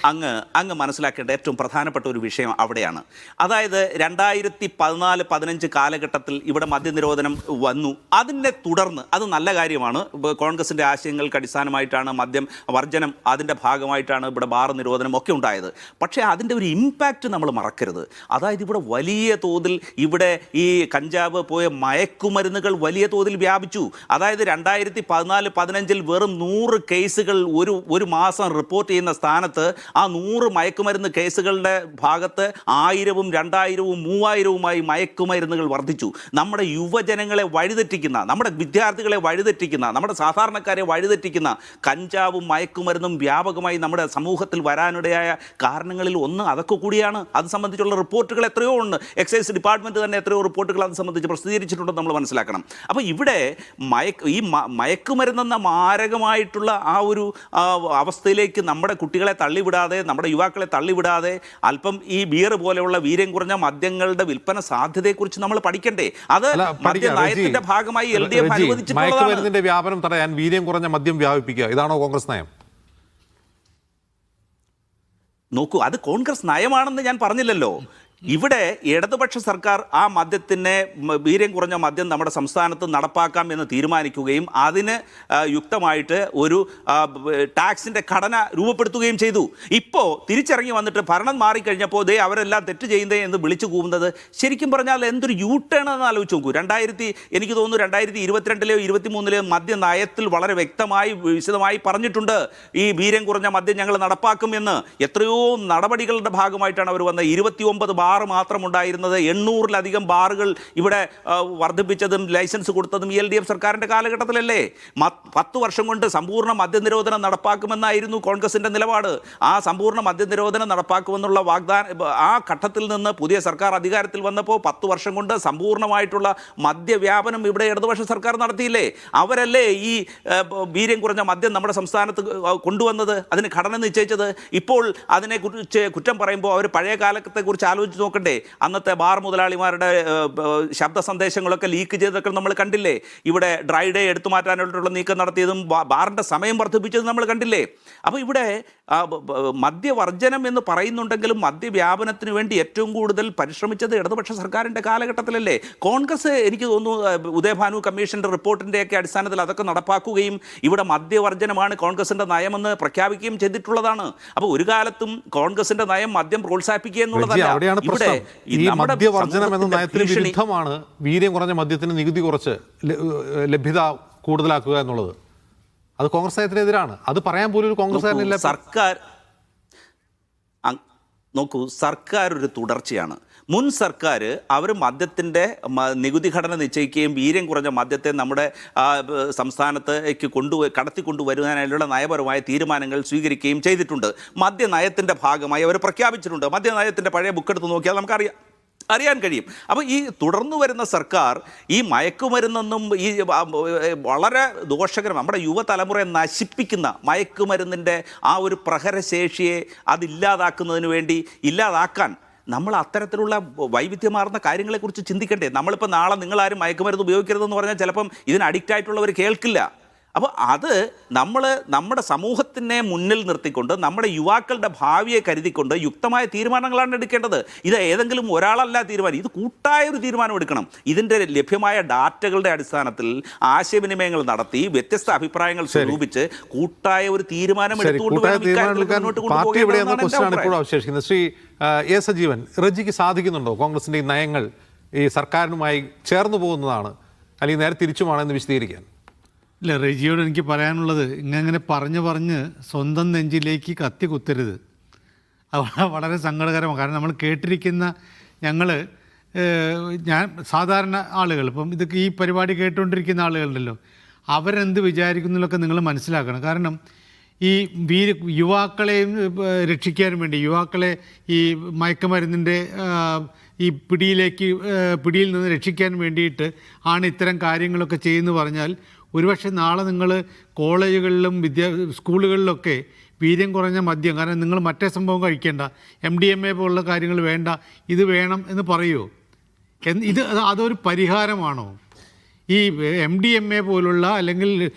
അങ്ങ് മനസ്സിലാക്കേണ്ട ഏറ്റവും പ്രധാനപ്പെട്ട ഒരു വിഷയം അവിടെയാണ്. അതായത് 2014-15 കാലഘട്ടത്തിൽ ഇവിടെ മദ്യനിരോധനം വന്നു. അതിനെ തുടർന്ന് അത് നല്ല കാര്യമാണ്, കോൺഗ്രസിൻ്റെ ആശയങ്ങൾക്ക് അടിസ്ഥാനമായിട്ടാണ് മദ്യം വർജനം, അതിൻ്റെ ഭാഗമായിട്ടാണ് ഇവിടെ ബാർ നിരോധനം ഒക്കെ ഉണ്ടായത്. പക്ഷേ അതിൻ്റെ ഒരു ഇമ്പാക്റ്റ് നമ്മൾ മറക്കരുത്. അതായത് ഇവിടെ വലിയ തോതിൽ ഇവിടെ ഈ കഞ്ചാവ് പോയ മയക്കുമരുന്നുകൾ വലിയ തോതിൽ വ്യാപിച്ചു. അതായത് 2014-15 വെറും 100 കേസുകൾ ഒരു മാസം റിപ്പോർട്ട് ചെയ്യുന്ന സ്ഥാനത്ത് ആ 100 മയക്കുമരുന്ന് കേസുകളുടെ ഭാഗത്ത് 1000-ഉം 2000-ഉം 3000-ഉമായി മയക്കുമരുന്നുകൾ വർദ്ധിച്ചു. നമ്മുടെ യുവജനങ്ങളെ വഴിതെറ്റിക്കുന്ന, നമ്മുടെ വിദ്യാർത്ഥികളെ വഴിതെറ്റിക്കുന്ന, നമ്മുടെ സാധാരണക്കാരെ വഴിതെറ്റിക്കുന്ന കഞ്ചാവും മയക്കുമരുന്നും വ്യാപകമായി നമ്മുടെ സമൂഹത്തിൽ വരാനിടയായ കാരണങ്ങളിൽ ഒന്ന് അതൊക്കെ കൂടിയാണ്. അത് സംബന്ധിച്ചുള്ള റിപ്പോർട്ടുകൾ എത്രയോ ഉണ്ട്. എക്സൈസ് ഡിപ്പാർട്ട്മെൻറ്റ് തന്നെ എത്രയോ റിപ്പോർട്ടുകൾ അത് സംബന്ധിച്ച് പ്രസിദ്ധീകരിച്ചിട്ടുണ്ടെന്ന് നമ്മൾ മനസ്സിലാക്കണം. അപ്പോൾ ഇവിടെ മയക്കുമരുന്നെന്ന മാരകമായിട്ടുള്ള ആ ഒരു അവസ്ഥയിലേക്ക് നമ്മുടെ കുട്ടികളെ തള്ളിവിടാതെ, നമ്മുടെ യുവാക്കളെ തള്ളിവിടാതെ അല്പം ഈ ബിയർ പോലെയുള്ള വീര്യം കുറഞ്ഞ മദ്യങ്ങളുടെ വിൽപ്പന സാധ്യതയെക്കുറിച്ച് നമ്മൾ പഠിക്കണ്ടേ? അത് നയത്തിന്റെ ഭാഗമായി LDF അനുവദിച്ചിട്ടുള്ളതാണ്. മയക്കുമരുന്നിന്റെ വ്യാപനം തടയാൻ വീര്യം കുറഞ്ഞ മദ്യം വ്യാപിപ്പിക്കുക, ഇതാണോ കോൺഗ്രസ് നയം? നോക്കൂ, അത് കോൺഗ്രസ് നയമാണെന്ന് ഞാൻ പറഞ്ഞില്ലല്ലോ. ഇവിടെ ഇടതുപക്ഷ സർക്കാർ ആ മദ്യത്തിനെ, വീര്യം കുറഞ്ഞ മദ്യം നമ്മുടെ സംസ്ഥാനത്ത് നടപ്പാക്കാം എന്ന് തീരുമാനിക്കുകയും അതിന് യുക്തമായിട്ട് ഒരു ടാക്സിൻ്റെ ഘടന രൂപപ്പെടുത്തുകയും ചെയ്തു. ഇപ്പോൾ തിരിച്ചിറങ്ങി വന്നിട്ട് ഭരണം മാറിക്കഴിഞ്ഞപ്പോൾ അവരെല്ലാം തെറ്റ് ചെയ്യുന്നേ എന്ന് വിളിച്ചു കൂവുന്നത് ശരിക്കും പറഞ്ഞാൽ എന്തൊരു യൂ ടേൺ എന്ന് ആലോചിച്ച് നോക്കൂ. എനിക്ക് തോന്നുന്നു 2022-ലെയോ 2023-ലെയോ മദ്യ നയത്തിൽ വളരെ വ്യക്തമായി വിശദമായി പറഞ്ഞിട്ടുണ്ട് ഈ വീര്യം കുറഞ്ഞ മദ്യം ഞങ്ങൾ നടപ്പാക്കും എന്ന്. എത്രയോ നടപടികളുടെ ഭാഗമായിട്ടാണ് അവർ വന്നത്. 29 ബാർ മാത്രം ഉണ്ടായിരുന്നത് 800-ലധികം ബാറുകൾ ഇവിടെ വർദ്ധിപ്പിച്ചതും ലൈസൻസ് കൊടുത്തതും LDF സർക്കാരിൻ്റെ കാലഘട്ടത്തിലല്ലേ? 10 വർഷം കൊണ്ട് സമ്പൂർണ്ണ മദ്യനിരോധനം നടപ്പാക്കുമെന്നായിരുന്നു കോൺഗ്രസിൻ്റെ നിലപാട്. ആ സമ്പൂർണ്ണ മദ്യനിരോധനം നടപ്പാക്കുമെന്നുള്ള ആ ഘട്ടത്തിൽ നിന്ന് പുതിയ സർക്കാർ അധികാരത്തിൽ വന്നപ്പോൾ 10 വർഷം കൊണ്ട് സമ്പൂർണ്ണമായിട്ടുള്ള മദ്യവ്യാപനം ഇവിടെ ഇടതുപക്ഷ സർക്കാർ നടത്തിയില്ലേ? അവരല്ലേ ഈ വീര്യം കുറഞ്ഞ മദ്യം നമ്മുടെ സംസ്ഥാനത്ത് കൊണ്ടുവന്നത്, അതിന് ഘടന നിശ്ചയിച്ചത്. ഇപ്പോൾ അതിനെക്കുറിച്ച് കുറ്റം പറയുമ്പോൾ അവർ പഴയ കാലത്തെക്കുറിച്ച് ആലോചിച്ച് നോക്കണ്ടേ? അന്നത്തെ ബാർ മുതലാളിമാരുടെ ശബ്ദ സന്ദേശങ്ങളൊക്കെ ലീക്ക് ചെയ്തൊക്കെ നമ്മൾ കണ്ടില്ലേ? ഇവിടെ ഡ്രൈ ഡേ എടുത്തു മാറ്റാനായിട്ടുള്ള നീക്കം നടത്തിയതും ബാറിൻ്റെ സമയം വർദ്ധിപ്പിച്ചതും നമ്മൾ കണ്ടില്ലേ? അപ്പോൾ ഇവിടെ മദ്യവർജനം എന്ന് പറയുന്നുണ്ടെങ്കിലും മദ്യവ്യാപനത്തിന് വേണ്ടി ഏറ്റവും കൂടുതൽ പരിശ്രമിച്ചത് ഇടതുപക്ഷ സർക്കാരിൻ്റെ കാലഘട്ടത്തിലല്ലേ? കോൺഗ്രസ് എനിക്ക് തോന്നുന്നു ഉദയഭാനു കമ്മീഷൻ്റെ റിപ്പോർട്ടിൻ്റെയൊക്കെ അടിസ്ഥാനത്തിൽ അതൊക്കെ നടപ്പാക്കുകയും ഇവിടെ മദ്യവർജനമാണ് കോൺഗ്രസിൻ്റെ നയമെന്ന് പ്രഖ്യാപിക്കുകയും ചെയ്തിട്ടുള്ളതാണ്. അപ്പോൾ ഒരു കാലത്തും കോൺഗ്രസിൻ്റെ നയം മദ്യം പ്രോത്സാഹിപ്പിക്കുക എന്നുള്ളതല്ല. ഈ മദ്യവർജനം എന്ന നയത്തിന് വിരുദ്ധമാണ് വീര്യം കുറഞ്ഞ മദ്യത്തിന് നികുതി കുറച്ച് ലഭ്യത കൂടുതലാക്കുക എന്നുള്ളത്. അത് കോൺഗ്രസ് നയത്തിനെതിരാണ്. അത് പറയാൻ പോലും ഒരു കോൺഗ്രസ്സുകാരനില്ല. സർക്കാർ ഒരു തുടർച്ചയാണ്. മുൻ സർക്കാർ അവർ മദ്യത്തിൻ്റെ നികുതി ഘടന നിശ്ചയിക്കുകയും വീര്യം കുറഞ്ഞ മദ്യത്തെ നമ്മുടെ സംസ്ഥാനത്തേക്ക് കടത്തിക്കൊണ്ടുവരുവാനായുള്ള നയപരമായ തീരുമാനങ്ങൾ സ്വീകരിക്കുകയും ചെയ്തിട്ടുണ്ട്. മദ്യനയത്തിൻ്റെ ഭാഗമായി അവർ പ്രഖ്യാപിച്ചിട്ടുണ്ട്. മദ്യനയത്തിൻ്റെ പഴയ ബുക്കെടുത്ത് നോക്കിയാൽ അറിയാൻ കഴിയും. അപ്പോൾ ഈ തുടർന്നു വരുന്ന സർക്കാർ ഈ മയക്കുമരുന്നെന്നും ഈ വളരെ ദോഷകരം നമ്മുടെ യുവതലമുറയെ നശിപ്പിക്കുന്ന മയക്കുമരുന്നിൻ്റെ ആ ഒരു പ്രഹരശേഷിയെ അതില്ലാതാക്കുന്നതിന് വേണ്ടി ഇല്ലാതാക്കാൻ നമ്മൾ അത്തരത്തിലുള്ള വൈവിധ്യമാർന്ന കാര്യങ്ങളെക്കുറിച്ച് ചിന്തിക്കണ്ടേ? നമ്മളിപ്പോൾ നാളെ നിങ്ങളാരും മയക്കുമരുന്ന് ഉപയോഗിക്കരുതെന്ന് പറഞ്ഞാൽ ചിലപ്പം ഇതിന് അഡിക്റ്റ് ആയിട്ടുള്ളവർ കേൾക്കില്ല. അപ്പോൾ അത് നമ്മുടെ സമൂഹത്തിനെ മുന്നിൽ നിർത്തിക്കൊണ്ട് നമ്മുടെ യുവാക്കളുടെ ഭാവിയെ കരുതിക്കൊണ്ട് യുക്തമായ തീരുമാനങ്ങളാണ് എടുക്കേണ്ടത്. ഇത് ഏതെങ്കിലും ഒരാളല്ല തീരുമാനം, ഇത് കൂട്ടായ ഒരു തീരുമാനം എടുക്കണം. ഇതിൻ്റെ ലഭ്യമായ ഡാറ്റകളുടെ അടിസ്ഥാനത്തിൽ ആശയവിനിമയങ്ങൾ നടത്തി വ്യത്യസ്ത അഭിപ്രായങ്ങൾ സ്വരൂപിച്ച് കൂട്ടായ ഒരു തീരുമാനം അവശേഷിക്കുന്നത്. ശ്രീ എ സജീവൻ, റജിക്ക് സാധിക്കുന്നുണ്ടോ കോൺഗ്രസിൻ്റെ ഈ നയങ്ങൾ ഈ സർക്കാരിനുമായി ചേർന്ന് പോകുന്നതാണ് അല്ലെങ്കിൽ നേരെ തിരിച്ചുമാണെന്ന് വിശദീകരിക്കാൻ? ഇല്ല, റെജിയോട് എനിക്ക് പറയാനുള്ളത്, ഇങ്ങനെ പറഞ്ഞ് സ്വന്തം നെഞ്ചിലേക്ക് കത്തി കുത്തരുത്. അത് വളരെ സങ്കടകരമാണ്. കാരണം നമ്മൾ കേട്ടിരിക്കുന്ന ഞാൻ സാധാരണ ആളുകൾ, ഇപ്പം ഇതൊക്കെ ഈ പരിപാടി കേട്ടുകൊണ്ടിരിക്കുന്ന ആളുകളുണ്ടല്ലോ, അവരെന്ത് വിചാരിക്കുന്നതിലൊക്കെ നിങ്ങൾ മനസ്സിലാക്കണം. കാരണം ഈ യുവാക്കളെയും രക്ഷിക്കാൻ വേണ്ടി, യുവാക്കളെ ഈ മയക്കുമരുന്നിൻ്റെ ഈ പിടിയിൽ നിന്ന് രക്ഷിക്കാൻ വേണ്ടിയിട്ട് ആണ് ഇത്തരം കാര്യങ്ങളൊക്കെ ചെയ്യുന്നു പറഞ്ഞാൽ ഒരുപക്ഷെ നാളെ നിങ്ങൾ കോളേജുകളിലും സ്കൂളുകളിലൊക്കെ വീര്യം കുറഞ്ഞ മദ്യം, കാരണം നിങ്ങൾ മറ്റേ സംഭവം കഴിക്കേണ്ട, MDMA പോലുള്ള കാര്യങ്ങൾ വേണ്ട, ഇത് വേണം എന്ന് പറയുമോ? ഇത് അതൊരു പരിഹാരമാണോ? ഈ MDMA പോലുള്ള അല്ലെങ്കിൽ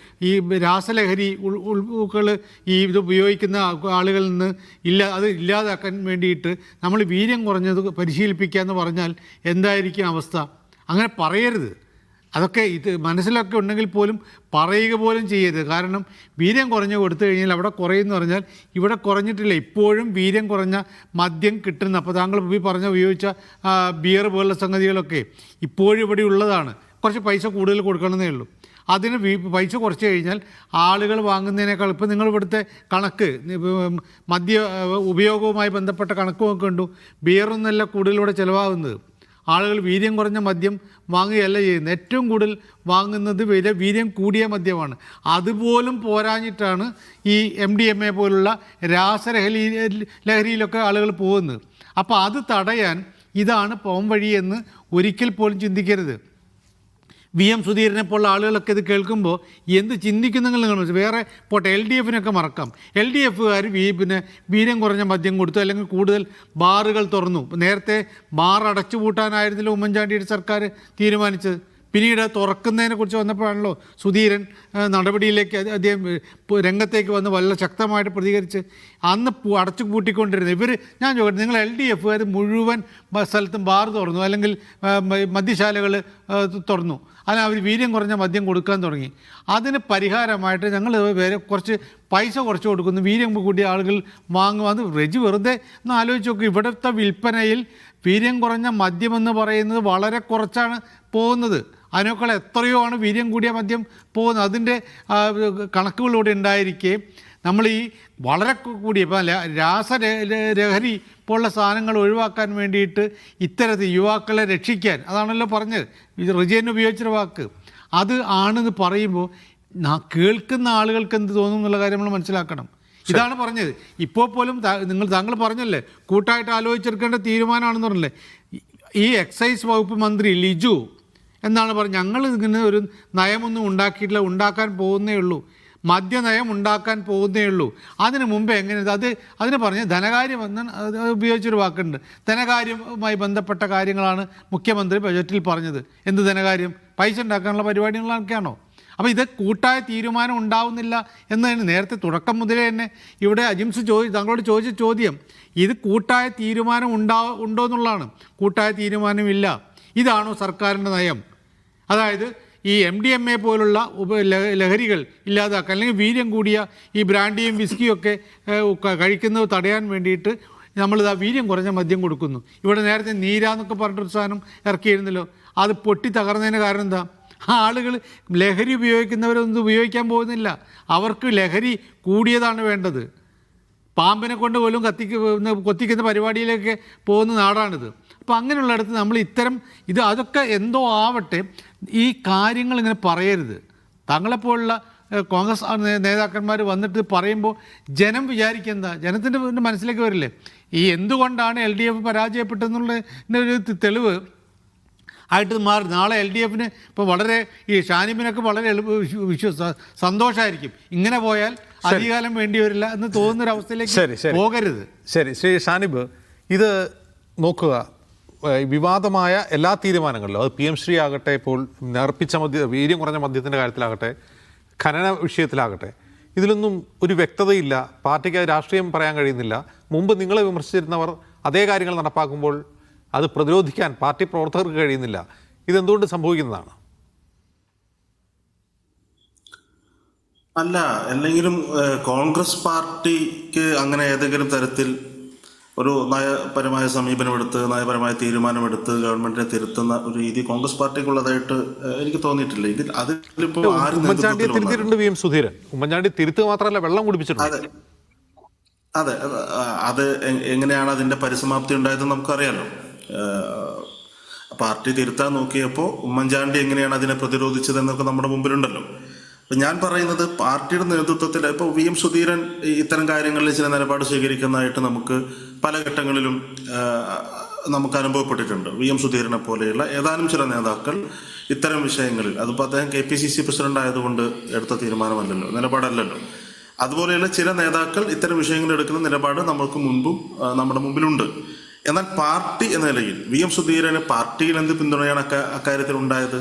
ഈ രാസലഹരി ഇത് ഉപയോഗിക്കുന്ന ആളുകളിൽ നിന്ന് അത് ഇല്ലാതാക്കാൻ വേണ്ടിയിട്ട് നമ്മൾ വീര്യം കുറഞ്ഞത് പരിശീലിപ്പിക്കുക എന്ന് പറഞ്ഞാൽ എന്തായിരിക്കും അവസ്ഥ? അങ്ങനെ പറയരുത്. അതൊക്കെ ഇത് മനസ്സിലൊക്കെ ഉണ്ടെങ്കിൽ പോലും പറയുക പോലും ചെയ്യരുത്. കാരണം വീര്യം കുറഞ്ഞ് കൊടുത്തു കഴിഞ്ഞാൽ അവിടെ കുറയുമെന്ന് പറഞ്ഞാൽ ഇവിടെ കുറഞ്ഞിട്ടില്ല. ഇപ്പോഴും വീര്യം കുറഞ്ഞ മദ്യം കിട്ടുന്ന, അപ്പോൾ താങ്കൾ ഉപയോഗിച്ച ബിയർ പോലുള്ള സംഗതികളൊക്കെ ഇപ്പോഴും ഇവിടെ ഉള്ളതാണ്. കുറച്ച് പൈസ കൂടുതൽ കൊടുക്കണമെന്നേ ഉള്ളൂ. അതിന് പൈസ കുറച്ച് കഴിഞ്ഞാൽ ആളുകൾ വാങ്ങുന്നതിനേക്കാൾ, ഇപ്പോൾ നിങ്ങൾ ഇവിടുത്തെ കണക്ക് മദ്യ ഉപയോഗവുമായി ബന്ധപ്പെട്ട കണക്ക് നോക്കുന്നുണ്ടു, ബിയറൊന്നുമല്ല കൂടുതലിവിടെ ചിലവാകുന്നത്. ആളുകൾ വീര്യം കുറഞ്ഞ മദ്യം വാങ്ങുകയല്ല ചെയ്യുന്നത്. ഏറ്റവും കൂടുതൽ വാങ്ങുന്നത് വീര്യം കൂടിയ മദ്യമാണ്. അതുപോലും പോരാഞ്ഞിട്ടാണ് ഈ MDMA പോലുള്ള ലഹരിയിലൊക്കെ ആളുകൾ പോകുന്നത്. അപ്പോൾ അത് തടയാൻ ഇതാണ് പോംവഴി എന്ന് ഒരിക്കൽ പോലും ചിന്തിക്കരുത്. VM സുധീരനെ പോലുള്ള ആളുകളൊക്കെ ഇത് കേൾക്കുമ്പോൾ എന്ത് ചിന്തിക്കുന്നെങ്കിൽ നിങ്ങൾ വേറെ പോട്ടെ, LDFനൊക്കെ മറക്കാം. LDFുകാർ വീര്യം കുറഞ്ഞ മദ്യം കൊടുത്തു, അല്ലെങ്കിൽ കൂടുതൽ ബാറുകൾ തുറന്നു. നേരത്തെ ബാർ അടച്ചുപൂട്ടാനായിരുന്നില്ല ഉമ്മൻചാണ്ടിയുടെ സർക്കാർ തീരുമാനിച്ചത്. പിന്നീട് തുറക്കുന്നതിനെക്കുറിച്ച് വന്നപ്പോഴാണല്ലോ സുധീരൻ നടപടിയിലേക്ക് അദ്ദേഹം രംഗത്തേക്ക് വന്ന് വളരെ ശക്തമായിട്ട് പ്രതികരിച്ച്. അന്ന് അടച്ചു പൂട്ടിക്കൊണ്ടിരുന്നത് ഞാൻ ചോദിക്കട്ടെ, നിങ്ങൾ LDFുകാർ മുഴുവൻ സ്ഥലത്തും ബാർ തുറന്നു, അല്ലെങ്കിൽ മദ്യശാലകൾ തുറന്നു, അതിന് അവർ വീര്യം കുറഞ്ഞ മദ്യം കൊടുക്കാൻ തുടങ്ങി. അതിന് പരിഹാരമായിട്ട് ഞങ്ങൾ കുറച്ച് പൈസ കുറച്ച് കൊടുക്കുന്നു, വീര്യം കൂടിയ ആളുകൾ വാങ്ങും. അത് വെറുതെ ഒന്ന് ആലോചിച്ച് നോക്കും. ഇവിടുത്തെ വിൽപ്പനയിൽ വീര്യം കുറഞ്ഞ മദ്യമെന്ന് പറയുന്നത് വളരെ കുറച്ചാണ് പോകുന്നത്. അതിനേക്കാൾ എത്രയോ ആണ് വീര്യം കൂടിയ മദ്യം പോകുന്നത്. അതിൻ്റെ കണക്കുകളിലൂടെ ഉണ്ടായിരിക്കെ നമ്മൾ ഈ വളരെ കൂടിയ ഇപ്പം രാസലഹരി പോലുള്ള സാധനങ്ങൾ ഒഴിവാക്കാൻ വേണ്ടിയിട്ട് ഇത്തരത്തിൽ യുവാക്കളെ രക്ഷിക്കാൻ, അതാണല്ലോ പറഞ്ഞത്, ഇത് റിജയൻ ഉപയോഗിച്ചൊരു വാക്ക്, അത് ആണെന്ന് പറയുമ്പോൾ കേൾക്കുന്ന ആളുകൾക്ക് എന്ത് തോന്നും എന്നുള്ള കാര്യം നമ്മൾ മനസ്സിലാക്കണം. ഇതാണ് പറഞ്ഞത്. ഇപ്പോൾ പോലും താങ്കൾ പറഞ്ഞല്ലേ കൂട്ടായിട്ട് ആലോചിച്ചെടുക്കേണ്ട തീരുമാനമാണെന്ന് പറഞ്ഞല്ലേ. ഈ എക്സൈസ് വകുപ്പ് മന്ത്രി ലിജു എന്നാണ് പറഞ്ഞത്, ഞങ്ങൾ ഇങ്ങനെ ഒരു നയമൊന്നും ഉണ്ടാക്കിയിട്ടില്ല, ഉണ്ടാക്കാൻ പോകുന്നേ ഉള്ളൂ, മദ്യനയം ഉണ്ടാക്കാൻ പോകുന്നേ ഉള്ളൂ. അതിന് മുമ്പേ എങ്ങനെ അതിന് പറഞ്ഞ് ധനകാര്യം ഉപയോഗിച്ചൊരു വാക്കുണ്ട്. ധനകാര്യവുമായി ബന്ധപ്പെട്ട കാര്യങ്ങളാണ് മുഖ്യമന്ത്രി ബജറ്റിൽ പറഞ്ഞത്. എന്ത് ധനകാര്യം? പൈസ ഉണ്ടാക്കാനുള്ള പരിപാടികളൊക്കെയാണോ? അപ്പോൾ ഇത് കൂട്ടായ തീരുമാനം ഉണ്ടാവുന്നില്ല എന്നതിന് നേരത്തെ തുടക്കം മുതലേ തന്നെ ഇവിടെ അജിംസ് താങ്കളോട് ചോദിച്ച ചോദ്യം ഇത് കൂട്ടായ തീരുമാനം ഉണ്ടോ എന്നുള്ളതാണ്. കൂട്ടായ തീരുമാനമില്ല. ഇതാണോ സർക്കാരിൻ്റെ നയം? അതായത് ഈ MDMA പോലുള്ള ലഹരികൾ ഇല്ലാതാക്കാൻ, അല്ലെങ്കിൽ വീര്യം കൂടിയ ഈ ബ്രാൻഡിയും വിസ്കിയും ഒക്കെ കഴിക്കുന്നത് തടയാൻ വേണ്ടിയിട്ട് നമ്മളിതാ വീര്യം കുറഞ്ഞ മദ്യം കൊടുക്കുന്നു. ഇവിടെ നേരത്തെ നീരാന്നൊക്കെ പറഞ്ഞിട്ടൊരു സാധനം ഇറക്കിയിരുന്നല്ലോ, അത് പൊട്ടി തകർന്നതിന് കാരണം എന്താ? ആളുകൾ ലഹരി ഉപയോഗിക്കുന്നവരൊന്നും ഉപയോഗിക്കാൻ പോകുന്നില്ല. അവർക്ക് ലഹരി കൂടിയതാണ് വേണ്ടത്. പാമ്പിനെ കൊണ്ട് പോലും കൊത്തിക്കുന്ന പരിപാടിയിലേക്ക് പോകുന്ന നാടാണിത്. അപ്പോൾ അങ്ങനെയുള്ളിടത്ത് നമ്മൾ അതൊക്കെ എന്തോ ആവട്ടെ, ഈ കാര്യങ്ങൾ ഇങ്ങനെ പറയരുത്. താങ്കളെപ്പോലുള്ള കോൺഗ്രസ് നേതാക്കന്മാർ വന്നിട്ട് പറയുമ്പോൾ ജനം വിചാരിക്കുക ജനത്തിൻ്റെ മനസ്സിലേക്ക് വരില്ലേ ഈ എന്തുകൊണ്ടാണ് LDF പരാജയപ്പെട്ടതെന്നുള്ള തെളിവ് ആയിട്ട് മാറി. നാളെ LDFന് ഇപ്പോൾ വളരെ ഈ ഷാനിബിനൊക്കെ വളരെ സന്തോഷമായിരിക്കും. ഇങ്ങനെ പോയാൽ അധികാലം വേണ്ടി വരില്ല എന്ന് തോന്നുന്നൊരവസ്ഥയിലേക്ക് പോകരുത്. ശരി, ശ്രീ ഷാനിബ്, ഇത് നോക്കുക, വിവാദമായ എല്ലാ തീരുമാനങ്ങളിലും, അത് PM ശ്രീ ആകട്ടെ, ഇപ്പോൾ നേർപ്പിച്ച വീര്യം കുറഞ്ഞ മദ്യത്തിൻ്റെ കാര്യത്തിലാകട്ടെ, ഖനന വിഷയത്തിലാകട്ടെ, ഇതിലൊന്നും ഒരു വ്യക്തതയില്ല. പാർട്ടിക്ക് രാഷ്ട്രീയം പറയാൻ കഴിയുന്നില്ല. മുമ്പ് നിങ്ങളെ വിമർശിച്ചിരുന്നവർ അതേ കാര്യങ്ങൾ നടപ്പാക്കുമ്പോൾ അത് പ്രതിരോധിക്കാൻ പാർട്ടി പ്രവർത്തകർക്ക് കഴിയുന്നില്ല. ഇതെന്തുകൊണ്ട് സംഭവിക്കുന്നതാണ്? അല്ല, എന്തെങ്കിലും കോൺഗ്രസ് പാർട്ടിക്ക് അങ്ങനെ ഏതെങ്കിലും തരത്തിൽ ഒരു നയപരമായ സമീപനമെടുത്ത് നയപരമായ തീരുമാനമെടുത്ത് ഗവൺമെന്റിനെ തിരുത്തുന്ന ഒരു രീതി കോൺഗ്രസ് പാർട്ടിക്കുള്ളതായിട്ട് എനിക്ക് തോന്നിയിട്ടില്ല. അതിലിപ്പോ ഉമ്മൻചാണ്ടിയെ തിരുത്തിയിട്ടുണ്ട് VM സുധീരൻ. ഉമ്മൻചാണ്ടി തിരുത്തുക മാത്രമല്ല, വെള്ളം കുടിപ്പിച്ചിട്ടുണ്ട്. അതെ, അത് എങ്ങനെയാണ് അതിന്റെ പരിസമാപ്തി ഉണ്ടായതെന്ന് നമുക്കറിയാലോ. പാർട്ടി തിരുത്താൻ നോക്കിയപ്പോൾ ഉമ്മൻചാണ്ടി എങ്ങനെയാണ് അതിനെ പ്രതിരോധിച്ചതെന്നൊക്കെ നമ്മുടെ മുമ്പിലുണ്ടല്ലോ. അപ്പം ഞാൻ പറയുന്നത് പാർട്ടിയുടെ നേതൃത്വത്തിൽ ഇപ്പോൾ VM സുധീരൻ ഇത്തരം കാര്യങ്ങളിൽ ചില നിലപാട് സ്വീകരിക്കുന്നതായിട്ട് നമുക്ക് പല ഘട്ടങ്ങളിലും നമുക്ക് അനുഭവപ്പെട്ടിട്ടുണ്ട്. VM സുധീരനെ പോലെയുള്ള ഏതാനും ചില നേതാക്കൾ ഇത്തരം വിഷയങ്ങളിൽ, അതിപ്പോൾ അദ്ദേഹം KPCC പ്രസിഡന്റ് ആയതുകൊണ്ട് എടുത്ത തീരുമാനമല്ലല്ലോ, നിലപാടല്ലല്ലോ, അതുപോലെയുള്ള ചില നേതാക്കൾ ഇത്തരം വിഷയങ്ങൾ എടുക്കുന്ന നിലപാട് നമ്മൾക്ക് മുൻപും നമ്മുടെ മുമ്പിലുണ്ട്. എന്നാൽ പാർട്ടി എന്ന നിലയിൽ VM സുധീരന് പാർട്ടിയിൽ എന്ത് പിന്തുണയാണ് അക്കാര്യത്തിൽ ഉണ്ടായത്?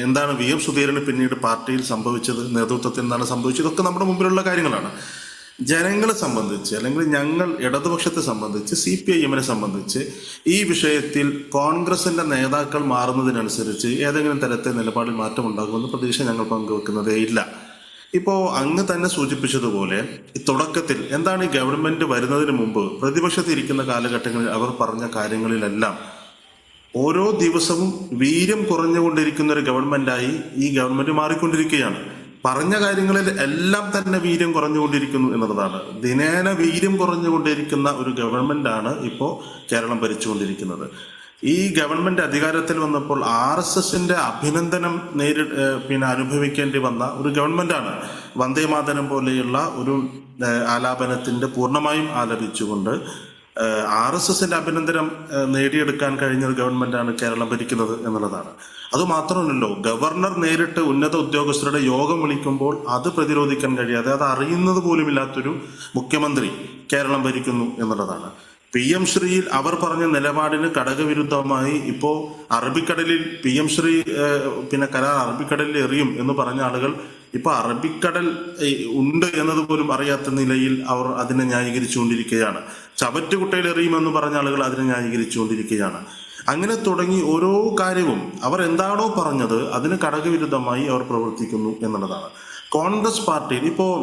എന്താണ് VM സുധീരന് പിന്നീട് പാർട്ടിയിൽ സംഭവിച്ചത്? നേതൃത്വത്തിൽ എന്താണ് സംഭവിച്ചത്? ഇതൊക്കെ നമ്മുടെ മുമ്പിലുള്ള കാര്യങ്ങളാണ്. ജനങ്ങളെ സംബന്ധിച്ച്, അല്ലെങ്കിൽ ഞങ്ങൾ ഇടതുപക്ഷത്തെ സംബന്ധിച്ച്, CPIM-നെ സംബന്ധിച്ച് ഈ വിഷയത്തിൽ കോൺഗ്രസിന്റെ നേതാക്കൾ മാറുന്നതിനനുസരിച്ച് ഏതെങ്കിലും തരത്തിൽ നിലപാടിൽ മാറ്റമുണ്ടാകുമെന്ന് പ്രതീക്ഷ ഞങ്ങൾ പങ്കുവെക്കുന്നതേ ഇല്ല. ഇപ്പോൾ അങ്ങ് തന്നെ സൂചിപ്പിച്ചതുപോലെ തുടക്കത്തിൽ എന്താണ് ഈ ഗവൺമെന്റ് വരുന്നതിന് മുമ്പ് പ്രതിപക്ഷത്തിരിക്കുന്ന കാലഘട്ടങ്ങളിൽ അവർ പറഞ്ഞ കാര്യങ്ങളിലെല്ലാം ഓരോ ദിവസവും വീര്യം കുറഞ്ഞുകൊണ്ടിരിക്കുന്ന ഒരു ഗവൺമെന്റായി ഈ ഗവൺമെന്റ് മാറിക്കൊണ്ടിരിക്കുകയാണ്. പറഞ്ഞ കാര്യങ്ങളിൽ എല്ലാം തന്നെ വീര്യം കുറഞ്ഞുകൊണ്ടിരിക്കുന്നു എന്നുള്ളതാണ്. ദിനേന വീര്യം കുറഞ്ഞുകൊണ്ടിരിക്കുന്ന ഒരു ഗവൺമെന്റാണ് ഇപ്പോൾ കേരളം ഭരിച്ചുകൊണ്ടിരിക്കുന്നത്. ഈ ഗവൺമെന്റ് അധികാരത്തിൽ വന്നപ്പോൾ RSSന്റെ അഭിനന്ദനം അനുഭവിക്കേണ്ടി വന്ന ഒരു ഗവൺമെന്റാണ്. വന്ദേമാതരം പോലെയുള്ള ഒരു ആലാപനത്തിന്റെ പൂർണ്ണമായും ആലപിച്ചുകൊണ്ട് RSSന്റെ അഭിനന്ദനം നേടിയെടുക്കാൻ കഴിഞ്ഞ ഒരു ഗവൺമെന്റാണ് കേരളം ഭരിക്കുന്നത് എന്നുള്ളതാണ്. അതുമാത്രമല്ലല്ലോ, ഗവർണർ നേരിട്ട് ഉന്നത ഉദ്യോഗസ്ഥരുടെ യോഗം വിളിക്കുമ്പോൾ അത് പ്രതിരോധിക്കാൻ കഴിയാതെ, അത് അറിയുന്നത് പോലുമില്ലാത്തൊരു മുഖ്യമന്ത്രി കേരളം ഭരിക്കുന്നു എന്നുള്ളതാണ്. PM ശ്രീയിൽ അവർ പറഞ്ഞ നിലപാടിന് ഘടകവിരുദ്ധമായി ഇപ്പോൾ അറബിക്കടലിൽ PM ശ്രീ കരാർ അറബിക്കടലിൽ എറിയും എന്ന് പറഞ്ഞ ആളുകൾ ഇപ്പോൾ അറബിക്കടൽ ഉണ്ട് എന്നതുപോലും അറിയാത്ത നിലയിൽ അവർ അതിനെ ന്യായീകരിച്ചുകൊണ്ടിരിക്കുകയാണ്. ചവറ്റുകുട്ടയിൽ എറിയുമെന്ന് പറഞ്ഞ ആളുകൾ അതിനെ ന്യായീകരിച്ചുകൊണ്ടിരിക്കുകയാണ്. അങ്ങനെ തുടങ്ങി ഓരോ കാര്യവും അവർ എന്താണോ പറഞ്ഞത് അതിന് ഘടകവിരുദ്ധമായി അവർ പ്രവർത്തിക്കുന്നു എന്നുള്ളതാണ്. കോൺഗ്രസ് പാർട്ടിയിൽ ഇപ്പോൾ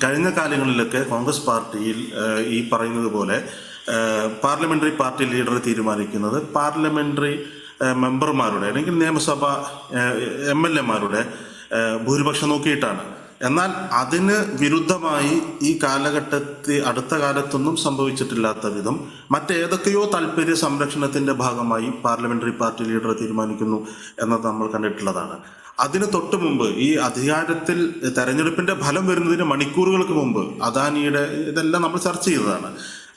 കഴിഞ്ഞ കാലങ്ങളിലൊക്കെ കോൺഗ്രസ് പാർട്ടിയിൽ ഈ പറയുന്നത് പോലെ പാർലമെന്ററി പാർട്ടി ലീഡർ തീരുമാനിക്കുന്നത് പാർലമെന്ററി മെമ്പർമാരുടെ അല്ലെങ്കിൽ നിയമസഭ MLA-മാരുടെ ഭൂരിപക്ഷം നോക്കിയിട്ടാണ്. എന്നാൽ അതിന് വിരുദ്ധമായി ഈ കാലഘട്ടത്തിൽ അടുത്ത കാലത്തൊന്നും സംഭവിച്ചിട്ടില്ലാത്ത വിധം മറ്റേതൊക്കെയോ താല്പര്യ സംരക്ഷണത്തിന്റെ ഭാഗമായി പാർലമെന്ററി പാർട്ടി ലീഡർ തീരുമാനിക്കുന്നു എന്നത് നമ്മൾ കണ്ടിട്ടുള്ളതാണ്. അതിന് തൊട്ട് മുമ്പ് ഈ അധികാരത്തിൽ തെരഞ്ഞെടുപ്പിന്റെ ഫലം വരുന്നതിന് മണിക്കൂറുകൾക്ക് മുമ്പ് അദാനിയുടെ ഇതെല്ലാം നമ്മൾ ചർച്ച ചെയ്തതാണ്.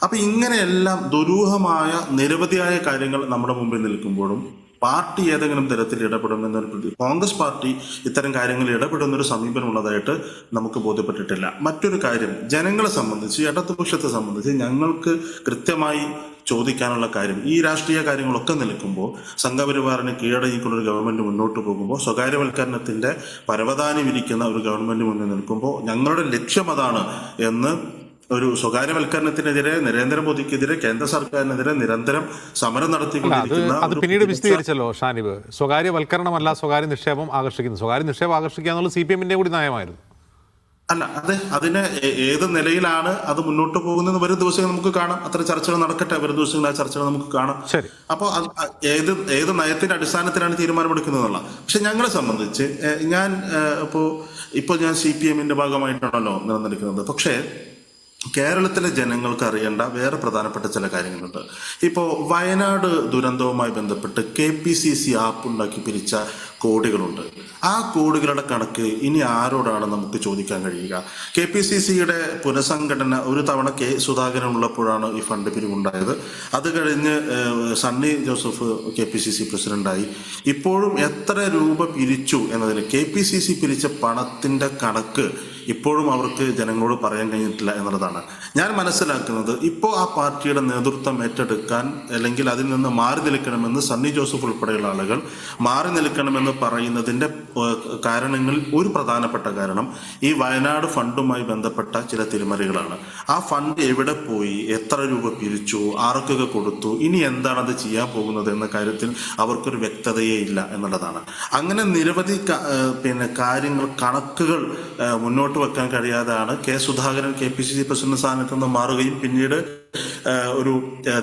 അപ്പൊ ഇങ്ങനെയെല്ലാം ദുരൂഹമായ നിരവധിയായ കാര്യങ്ങൾ നമ്മുടെ മുമ്പിൽ നിൽക്കുമ്പോഴും പാർട്ടി ഏതെങ്കിലും തരത്തിൽ ഇടപെടുമെന്നൊരു കോൺഗ്രസ് പാർട്ടി ഇത്തരം കാര്യങ്ങളിൽ ഇടപെടുന്നൊരു സമീപനമുള്ളതായിട്ട് നമുക്ക് ബോധ്യപ്പെട്ടിട്ടില്ല. മറ്റൊരു കാര്യം, ജനങ്ങളെ സംബന്ധിച്ച്, ഇടതുപക്ഷത്തെ സംബന്ധിച്ച് ഞങ്ങൾക്ക് കൃത്യമായി ചോദിക്കാനുള്ള കാര്യം, ഈ രാഷ്ട്രീയ കാര്യങ്ങളൊക്കെ നിൽക്കുമ്പോൾ, സംഘപരിവാറിന് കീഴടങ്ങിക്കൊണ്ടൊരു ഗവൺമെന്റ് മുന്നോട്ട് പോകുമ്പോൾ, സ്വകാര്യവൽക്കരണത്തിന്റെ പരവതാനി വിരിക്കുന്ന ഒരു ഗവൺമെന്റ് മുന്നിൽ നിൽക്കുമ്പോൾ ഞങ്ങളുടെ ലക്ഷ്യം അതാണ് എന്ന് ഒരു സ്വകാര്യവൽക്കരണത്തിനെതിരെ, നരേന്ദ്രമോദിക്കെതിരെ, കേന്ദ്ര സർക്കാരിനെതിരെ നിരന്തരം സമരം നടത്തിക്കൊണ്ടിരിക്കുന്ന അത് പിന്നീട് വിശദീകരിച്ചല്ലോ ഷാനിബ്. സ്വകാര്യവൽക്കരണമല്ല സ്വകാര്യ നിക്ഷേപം ആകർഷിക്കുന്നത്. സ്വകാര്യ നിക്ഷേപം ആകർഷിക്കുക എന്നുള്ളത് CPM-ന്റെ കൂടി നയമായിരുന്നു. അല്ല, അതെ, അതിന് ഏത് നിലയിലാണ് അത് മുന്നോട്ട് പോകുന്നത് വരും ദിവസങ്ങൾ നമുക്ക് കാണാം. അത്ര ചർച്ചകൾ നടക്കട്ടെ, വരും ദിവസങ്ങൾ ആ ചർച്ചകൾ നമുക്ക് കാണാം. അപ്പോൾ ഏത് നയത്തിന്റെ അടിസ്ഥാനത്തിലാണ് തീരുമാനമെടുക്കുന്നതെന്നുള്ള. പക്ഷെ ഞങ്ങളെ സംബന്ധിച്ച് ഞാൻ ഇപ്പോൾ ഞാൻ CPM-ന്റെ ഭാഗമായിട്ടാണല്ലോ നിലനിൽക്കുന്നത്. പക്ഷേ കേരളത്തിലെ ജനങ്ങൾക്ക് അറിയേണ്ട വേറെ പ്രധാനപ്പെട്ട ചില കാര്യങ്ങളുണ്ട്. ഇപ്പോൾ വയനാട് ദുരന്തവുമായി ബന്ധപ്പെട്ട് KPCC ആപ്പ് ഉണ്ടാക്കി പിരിച്ച കോടികളുണ്ട്. ആ കോടികളുടെ കണക്ക് ഇനി ആരോടാണ് നമുക്ക് ചോദിക്കാൻ കഴിയുക? KPCC-യുടെ പുനഃസംഘടന ഒരു തവണ K. സുധാകരൻ ഉള്ളപ്പോഴാണ് ഈ ഫണ്ട് പിരിവുണ്ടായത്. അത് കഴിഞ്ഞ് സണ്ണി ജോസഫ് KPCC പ്രസിഡന്റായി. ഇപ്പോഴും എത്ര രൂപ പിരിച്ചു എന്നതിന് KPCC പിരിച്ച പണത്തിന്റെ കണക്ക് ഇപ്പോഴും അവർക്ക് ജനങ്ങളോട് പറയാൻ കഴിഞ്ഞിട്ടില്ല എന്നുള്ളതാണ്. ഞാൻ മനസ്സിലാക്കുന്നത് ഇപ്പോൾ ആ പാർട്ടിയുടെ നേതൃത്വം ഏറ്റെടുക്കാൻ, അല്ലെങ്കിൽ അതിൽ നിന്ന് മാറി നിൽക്കണമെന്ന് സണ്ണി ജോസഫ് ഉൾപ്പെടെയുള്ള ആളുകൾ മാറി നിൽക്കണമെന്ന് പറയുന്നതിന്റെ കാരണങ്ങളിൽ ഒരു പ്രധാനപ്പെട്ട കാരണം ഈ വയനാട് ഫണ്ടുമായി ബന്ധപ്പെട്ട ചില തിരിമറികളാണ്. ആ ഫണ്ട് എവിടെ പോയി, എത്ര രൂപ പിരിച്ചു, ആർക്കൊക്കെ കൊടുത്തു, ഇനി എന്താണ് അത് ചെയ്യാൻ പോകുന്നത് എന്ന കാര്യത്തിൽ അവർക്കൊരു വ്യക്തതയേ ഇല്ല എന്നുള്ളതാണ്. അങ്ങനെ നിരവധി കാര്യങ്ങൾ, കണക്കുകൾ മുന്നോട്ട് വെക്കാൻ കഴിയാതെയാണ് K. സുധാകരൻ KPCC പ്രസിഡന്റ് സ്ഥാനത്ത് നിന്ന് മാറുകയും പിന്നീട് ഒരു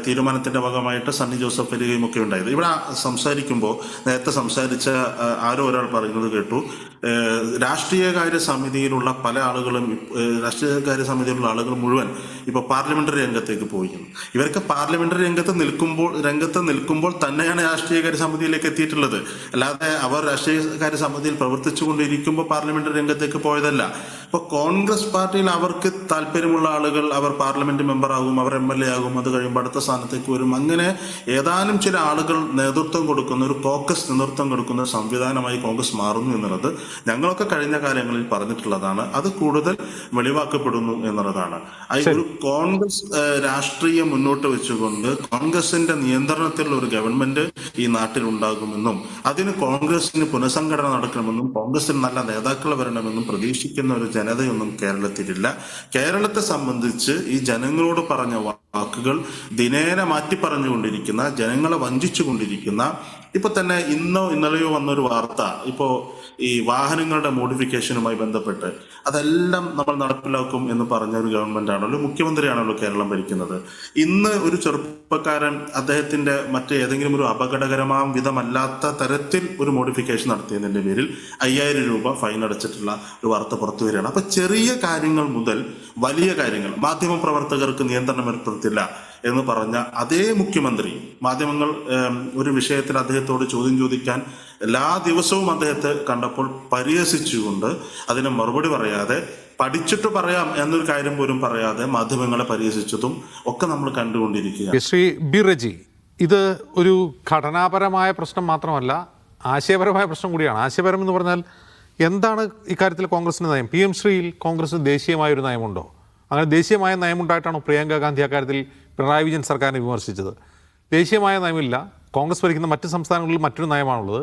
തീരുമാനത്തിന്റെ ഭാഗമായിട്ട് സണ്ണി ജോസഫ് വരികയും ഒക്കെ ഉണ്ടായത്. ഇവിടെ സംസാരിക്കുമ്പോൾ നേരത്തെ സംസാരിച്ച ആരോ ഒരാൾ പറയുന്നത് കേട്ടു, രാഷ്ട്രീയകാര്യ സമിതിയിലുള്ള പല ആളുകളും, രാഷ്ട്രീയകാര്യ സമിതിയിലുള്ള ആളുകൾ മുഴുവൻ ഇപ്പോൾ പാർലമെന്ററി രംഗത്തേക്ക് പോയിരുന്നു. ഇവർക്ക് പാർലമെന്ററി രംഗത്ത് നിൽക്കുമ്പോൾ തന്നെയാണ് രാഷ്ട്രീയകാര്യ സമിതിയിലേക്ക് എത്തിയിട്ടുള്ളത്. അല്ലാതെ അവർ രാഷ്ട്രീയകാര്യ സമിതിയിൽ പ്രവർത്തിച്ചുകൊണ്ടിരിക്കുമ്പോൾ പാർലമെന്ററി രംഗത്തേക്ക് പോയതല്ല. അപ്പോൾ കോൺഗ്രസ് പാർട്ടിയിൽ അവർക്ക് താല്പര്യമുള്ള ആളുകൾ അവർ പാർലമെന്റ് മെമ്പറാകും, അവർ MLA ആകും, അത് കഴിയുമ്പോൾ അടുത്ത സ്ഥാനത്തേക്ക് വരും. അങ്ങനെ ഏതാനും ചില ആളുകൾ നേതൃത്വം കൊടുക്കുന്ന ഒരു കോക്കസ് നേതൃത്വം കൊടുക്കുന്ന സംവിധാനമായി കോൺഗ്രസ് മാറുന്നു എന്നുള്ളത് ഞങ്ങളൊക്കെ കഴിഞ്ഞ കാലങ്ങളിൽ പറഞ്ഞിട്ടുള്ളതാണ്. അത് കൂടുതൽ വെളിവാക്കപ്പെടുന്നു എന്നുള്ളതാണ്. ഒരു കോൺഗ്രസ് രാഷ്ട്രീയം മുന്നോട്ട് വെച്ചുകൊണ്ട് കോൺഗ്രസിന്റെ നിയന്ത്രണത്തിലുള്ള ഒരു ഗവൺമെന്റ് ഈ നാട്ടിൽ ഉണ്ടാകുമെന്നും അതിന് കോൺഗ്രസിന് പുനഃസംഘടന നടക്കണമെന്നും കോൺഗ്രസിന് നല്ല നേതാക്കൾ വരണമെന്നും പ്രതീക്ഷിക്കുന്ന ഒരു ജനതയൊന്നും കേരളത്തിലില്ല. കേരളത്തെ സംബന്ധിച്ച് ഈ ജനങ്ങളോട് പറഞ്ഞ വാക്കുകൾ ദിനേന മാറ്റി പറഞ്ഞുകൊണ്ടിരിക്കുന്ന, ജനങ്ങളെ വഞ്ചിച്ചുകൊണ്ടിരിക്കുന്ന, ഇപ്പൊ തന്നെ ഇന്നോ ഇന്നലെയോ വന്നൊരു വാർത്ത, ഇപ്പോ ഈ വാഹനങ്ങളുടെ മോഡിഫിക്കേഷനുമായി ബന്ധപ്പെട്ട് അതെല്ലാം നമ്മൾ നടപ്പിലാക്കും എന്ന് പറഞ്ഞ ഒരു ഗവൺമെന്റ് ആണല്ലോ, മുഖ്യമന്ത്രിയാണല്ലോ കേരളം ഭരിക്കുന്നത്. ഇന്ന് ഒരു ചെറുപ്പക്കാരൻ അദ്ദേഹത്തിന്റെ മറ്റേതെങ്കിലും ഒരു അപകടകരമായ വിധമല്ലാത്ത തരത്തിൽ ഒരു മോഡിഫിക്കേഷൻ നടത്തിയതിന്റെ പേരിൽ 5000 രൂപ ഫൈൻ അടച്ചിട്ടുള്ള ഒരു വാർത്ത പുറത്തു വരികയാണ്. അപ്പൊ ചെറിയ കാര്യങ്ങൾ മുതൽ വലിയ കാര്യങ്ങൾ, മാധ്യമപ്രവർത്തകർക്ക് നിയന്ത്രണം ഏർപ്പെടുത്തില്ല എന്ന് പറഞ്ഞ അതേ മുഖ്യമന്ത്രി മാധ്യമങ്ങൾ ഒരു വിഷയത്തിൽ അദ്ദേഹത്തോട് ചോദ്യം ചോദിക്കാൻ എല്ലാ ദിവസവും അദ്ദേഹത്തെ കണ്ടപ്പോൾ പരിഹസിച്ചുകൊണ്ട് അതിന് മറുപടി പറയാതെ, പഠിച്ചിട്ട് പറയാം എന്നൊരു കാര്യം പോലും പറയാതെ മാധ്യമങ്ങളെ പരിഹസിച്ചതും ഒക്കെ നമ്മൾ കണ്ടുകൊണ്ടിരിക്കുക. ശ്രീ ബി റജി, ഇത് ഒരു ഘടനാപരമായ പ്രശ്നം മാത്രമല്ല, ആശയപരമായ പ്രശ്നം കൂടിയാണ്. ആശയപരം എന്ന് പറഞ്ഞാൽ എന്താണ് ഇക്കാര്യത്തിൽ കോൺഗ്രസിൻ്റെ നയം? PM ശ്രീയിൽ കോൺഗ്രസിന് ദേശീയമായൊരു നയമുണ്ടോ? അങ്ങനെ ദേശീയമായ നയമുണ്ടായിട്ടാണോ പ്രിയങ്ക ഗാന്ധി അക്കാര്യത്തിൽ പിണറായി വിജയൻ സർക്കാരിനെ വിമർശിച്ചത്? ദേശീയമായ നയമില്ല. കോൺഗ്രസ് ഭരിക്കുന്ന മറ്റ് സംസ്ഥാനങ്ങളിൽ മറ്റൊരു നയമാണുള്ളത്.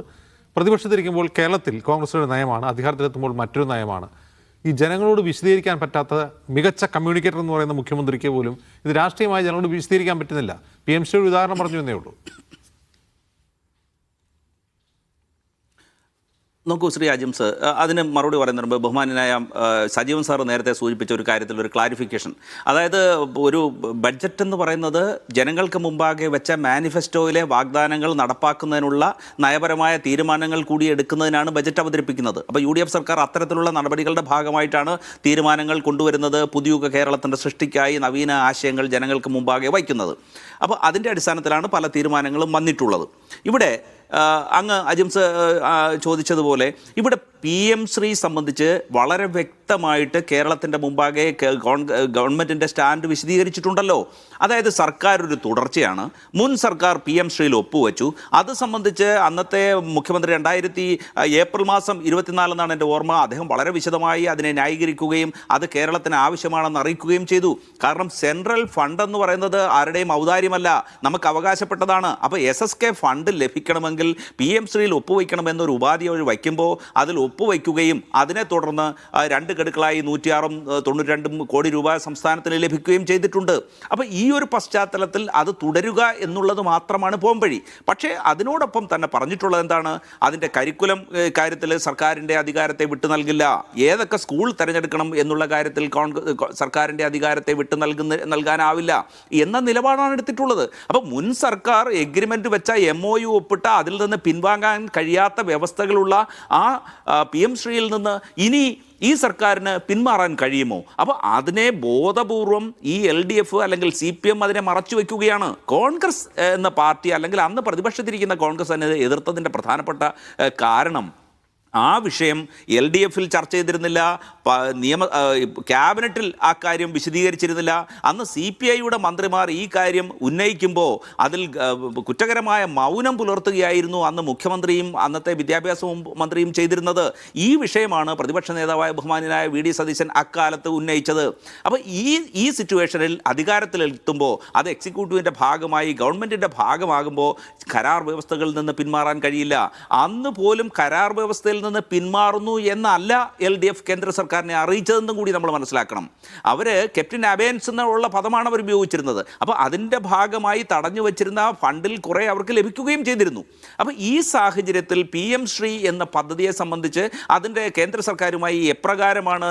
പ്രതിപക്ഷത്തിരിക്കുമ്പോൾ കേരളത്തിൽ കോൺഗ്രസിൻ്റെ നയമാണ്, അധികാരത്തിലെത്തുമ്പോൾ മറ്റൊരു നയമാണ്. ഈ ജനങ്ങളോട് വിശദീകരിക്കാൻ പറ്റാത്ത മികച്ച കമ്മ്യൂണിക്കേറ്റർ എന്ന് പറയുന്ന മുഖ്യമന്ത്രിക്ക് പോലും ഇത് രാഷ്ട്രീയമായി ജനങ്ങളോട് വിശദീകരിക്കാൻ പറ്റുന്നില്ല. PM ശ്രീ ഒരു ഉദാഹരണം പറഞ്ഞു എന്നേ ഉള്ളൂ. നോക്കൂ ശ്രീ അജിംസ്, അതിന് മറുപടി പറയുന്നതിന് മുമ്പ് ബഹുമാനായ സജീവൻ സാർ നേരത്തെ സൂചിപ്പിച്ച ഒരു കാര്യത്തിൽ ഒരു ക്ലാരിഫിക്കേഷൻ. അതായത് ഒരു ബഡ്ജറ്റ് എന്ന് പറയുന്നത് ജനങ്ങൾക്ക് മുമ്പാകെ വെച്ച മാനിഫെസ്റ്റോയിലെ വാഗ്ദാനങ്ങൾ നടപ്പാക്കുന്നതിനുള്ള നയപരമായ തീരുമാനങ്ങൾ കൂടി എടുക്കുന്നതിനാണ് ബജറ്റ് അവതരിപ്പിക്കുന്നത്. അപ്പോൾ UDF സർക്കാർ അത്തരത്തിലുള്ള നടപടികളുടെ ഭാഗമായിട്ടാണ് തീരുമാനങ്ങൾ കൊണ്ടുവരുന്നത്, പുതിയ കേരളത്തിൻ്റെ സൃഷ്ടിക്കായി നവീന ആശയങ്ങൾ ജനങ്ങൾക്ക് മുമ്പാകെ വയ്ക്കുന്നത്. അപ്പോൾ അതിൻ്റെ അടിസ്ഥാനത്തിലാണ് പല തീരുമാനങ്ങളും വന്നിട്ടുള്ളത്. ഇവിടെ അങ്ങ് അജിംസ് ചോദിച്ചതുപോലെ ഇവിടെ PM ശ്രീ സംബന്ധിച്ച് വളരെ വ്യക്തമായിട്ട് കേരളത്തിൻ്റെ മുമ്പാകെ ഗവൺമെൻറ്റിൻ്റെ സ്റ്റാൻഡ് വിശദീകരിച്ചിട്ടുണ്ടല്ലോ. അതായത് സർക്കാർ ഒരു തുടർച്ചയാണ്. മുൻ സർക്കാർ PM ശ്രീയിൽ ഒപ്പുവെച്ചു. അത് സംബന്ധിച്ച് അന്നത്തെ മുഖ്യമന്ത്രി ഏപ്രിൽ മാസം 24 എന്നാണ് എൻ്റെ ഓർമ്മ, അദ്ദേഹം വളരെ വിശദമായി അതിനെ ന്യായീകരിക്കുകയും അത് കേരളത്തിന് ആവശ്യമാണെന്ന് അറിയിക്കുകയും ചെയ്തു. കാരണം സെൻട്രൽ ഫണ്ട് എന്ന് പറയുന്നത് ആരുടെയും ഔദാര്യമല്ല, നമുക്ക് അവകാശപ്പെട്ടതാണ്. അപ്പോൾ SSK ഫണ്ട് ലഭിക്കണമെങ്കിൽ PM ശ്രീയിൽ ഒപ്പുവയ്ക്കണമെന്നൊരു ഉപാധി അവർ വയ്ക്കുമ്പോൾ അതിൽ ഒപ്പുവയ്ക്കുകയും അതിനെ തുടർന്ന് 2 ഗഡുക്കളായി 192 കോടി രൂപ സംസ്ഥാനത്തിന് ലഭിക്കുകയും ചെയ്തിട്ടുണ്ട്. അപ്പോൾ ഈ ഒരു പശ്ചാത്തലത്തിൽ അത് തുടരുക എന്നുള്ളത് മാത്രമാണ് പോംവഴി. പക്ഷേ അതിനോടൊപ്പം തന്നെ പറഞ്ഞിട്ടുള്ളത് എന്താണ്? അതിൻ്റെ കരിക്കുലം കാര്യത്തിൽ സർക്കാരിൻ്റെ അധികാരത്തെ വിട്ടു നൽകില്ല. ഏതൊക്കെ സ്കൂൾ തിരഞ്ഞെടുക്കണം എന്നുള്ള കാര്യത്തിൽ സർക്കാരിൻ്റെ അധികാരത്തെ വിട്ടു നൽകാനാവില്ല എന്ന നിലപാടാണ് എടുത്തിട്ടുള്ളത്. അപ്പോൾ മുൻ സർക്കാർ എഗ്രിമെൻ്റ് വെച്ച MOU ഒപ്പിട്ട അതിൽ നിന്ന് പിൻവാങ്ങാൻ കഴിയാത്ത വ്യവസ്ഥകളുള്ള ആ PM ശ്രീയിൽ നിന്ന് ഇനി ഈ സർക്കാരിന് പിന്മാറാൻ കഴിയുമോ? അപ്പോൾ അതിനെ ബോധപൂർവം ഈ LDF അല്ലെങ്കിൽ CPM അതിനെ മറച്ചു വയ്ക്കുകയാണ്. കോൺഗ്രസ് എന്ന പാർട്ടി അല്ലെങ്കിൽ അന്ന് പ്രതിപക്ഷത്തിരിക്കുന്ന കോൺഗ്രസ് തന്നെ എതിർത്തതിൻ്റെ പ്രധാനപ്പെട്ട കാരണം ആ വിഷയം LDF-ൽ ചർച്ച ചെയ്തിരുന്നില്ല, ക്യാബിനറ്റിൽ ആ കാര്യം വിശദീകരിച്ചിരുന്നില്ല. അന്ന് CPI-യുടെ മന്ത്രിമാർ ഈ കാര്യം ഉന്നയിക്കുമ്പോൾ അതിൽ കുറ്റകരമായ മൗനം പുലർത്തുകയായിരുന്നു അന്ന് മുഖ്യമന്ത്രിയും അന്നത്തെ വിദ്യാഭ്യാസ മന്ത്രിയും ചെയ്തിരുന്നത്. ഈ വിഷയമാണ് പ്രതിപക്ഷ നേതാവായ ബഹുമാന്യനായ VD സതീശൻ അക്കാലത്ത് ഉന്നയിച്ചത്. അപ്പോൾ ഈ സിറ്റുവേഷനിൽ അധികാരത്തിലെത്തുമ്പോൾ അത് എക്സിക്യൂട്ടീവിൻ്റെ ഭാഗമായി ഗവൺമെൻറ്റിൻ്റെ ഭാഗമാകുമ്പോൾ കരാർ വ്യവസ്ഥകളിൽ നിന്ന് പിന്മാറാൻ കഴിയില്ല. അന്ന് പോലും കരാർ വ്യവസ്ഥയിൽ നിന്ന് പിന്മാറുന്നു എന്നല്ല LDF കേന്ദ്ര സർക്കാരിനെ അറിയിച്ചതെന്നും കൂടി നമ്മൾ മനസ്സിലാക്കണം. അവർ കെപ്റ്റൻ അബേൻസ് എന്നുള്ള പദമാണ് അവർ ഉപയോഗിച്ചിരുന്നത്. അപ്പോൾ അതിൻ്റെ ഭാഗമായി തടഞ്ഞു വച്ചിരുന്ന ഫണ്ടിൽ കുറേ അവർക്ക് ലഭിക്കുകയും ചെയ്തിരുന്നു. അപ്പോൾ ഈ സാഹചര്യത്തിൽ PM ശ്രീ എന്ന പദ്ധതിയെ സംബന്ധിച്ച് അതിൻ്റെ കേന്ദ്ര സർക്കാരുമായി എപ്രകാരമാണ്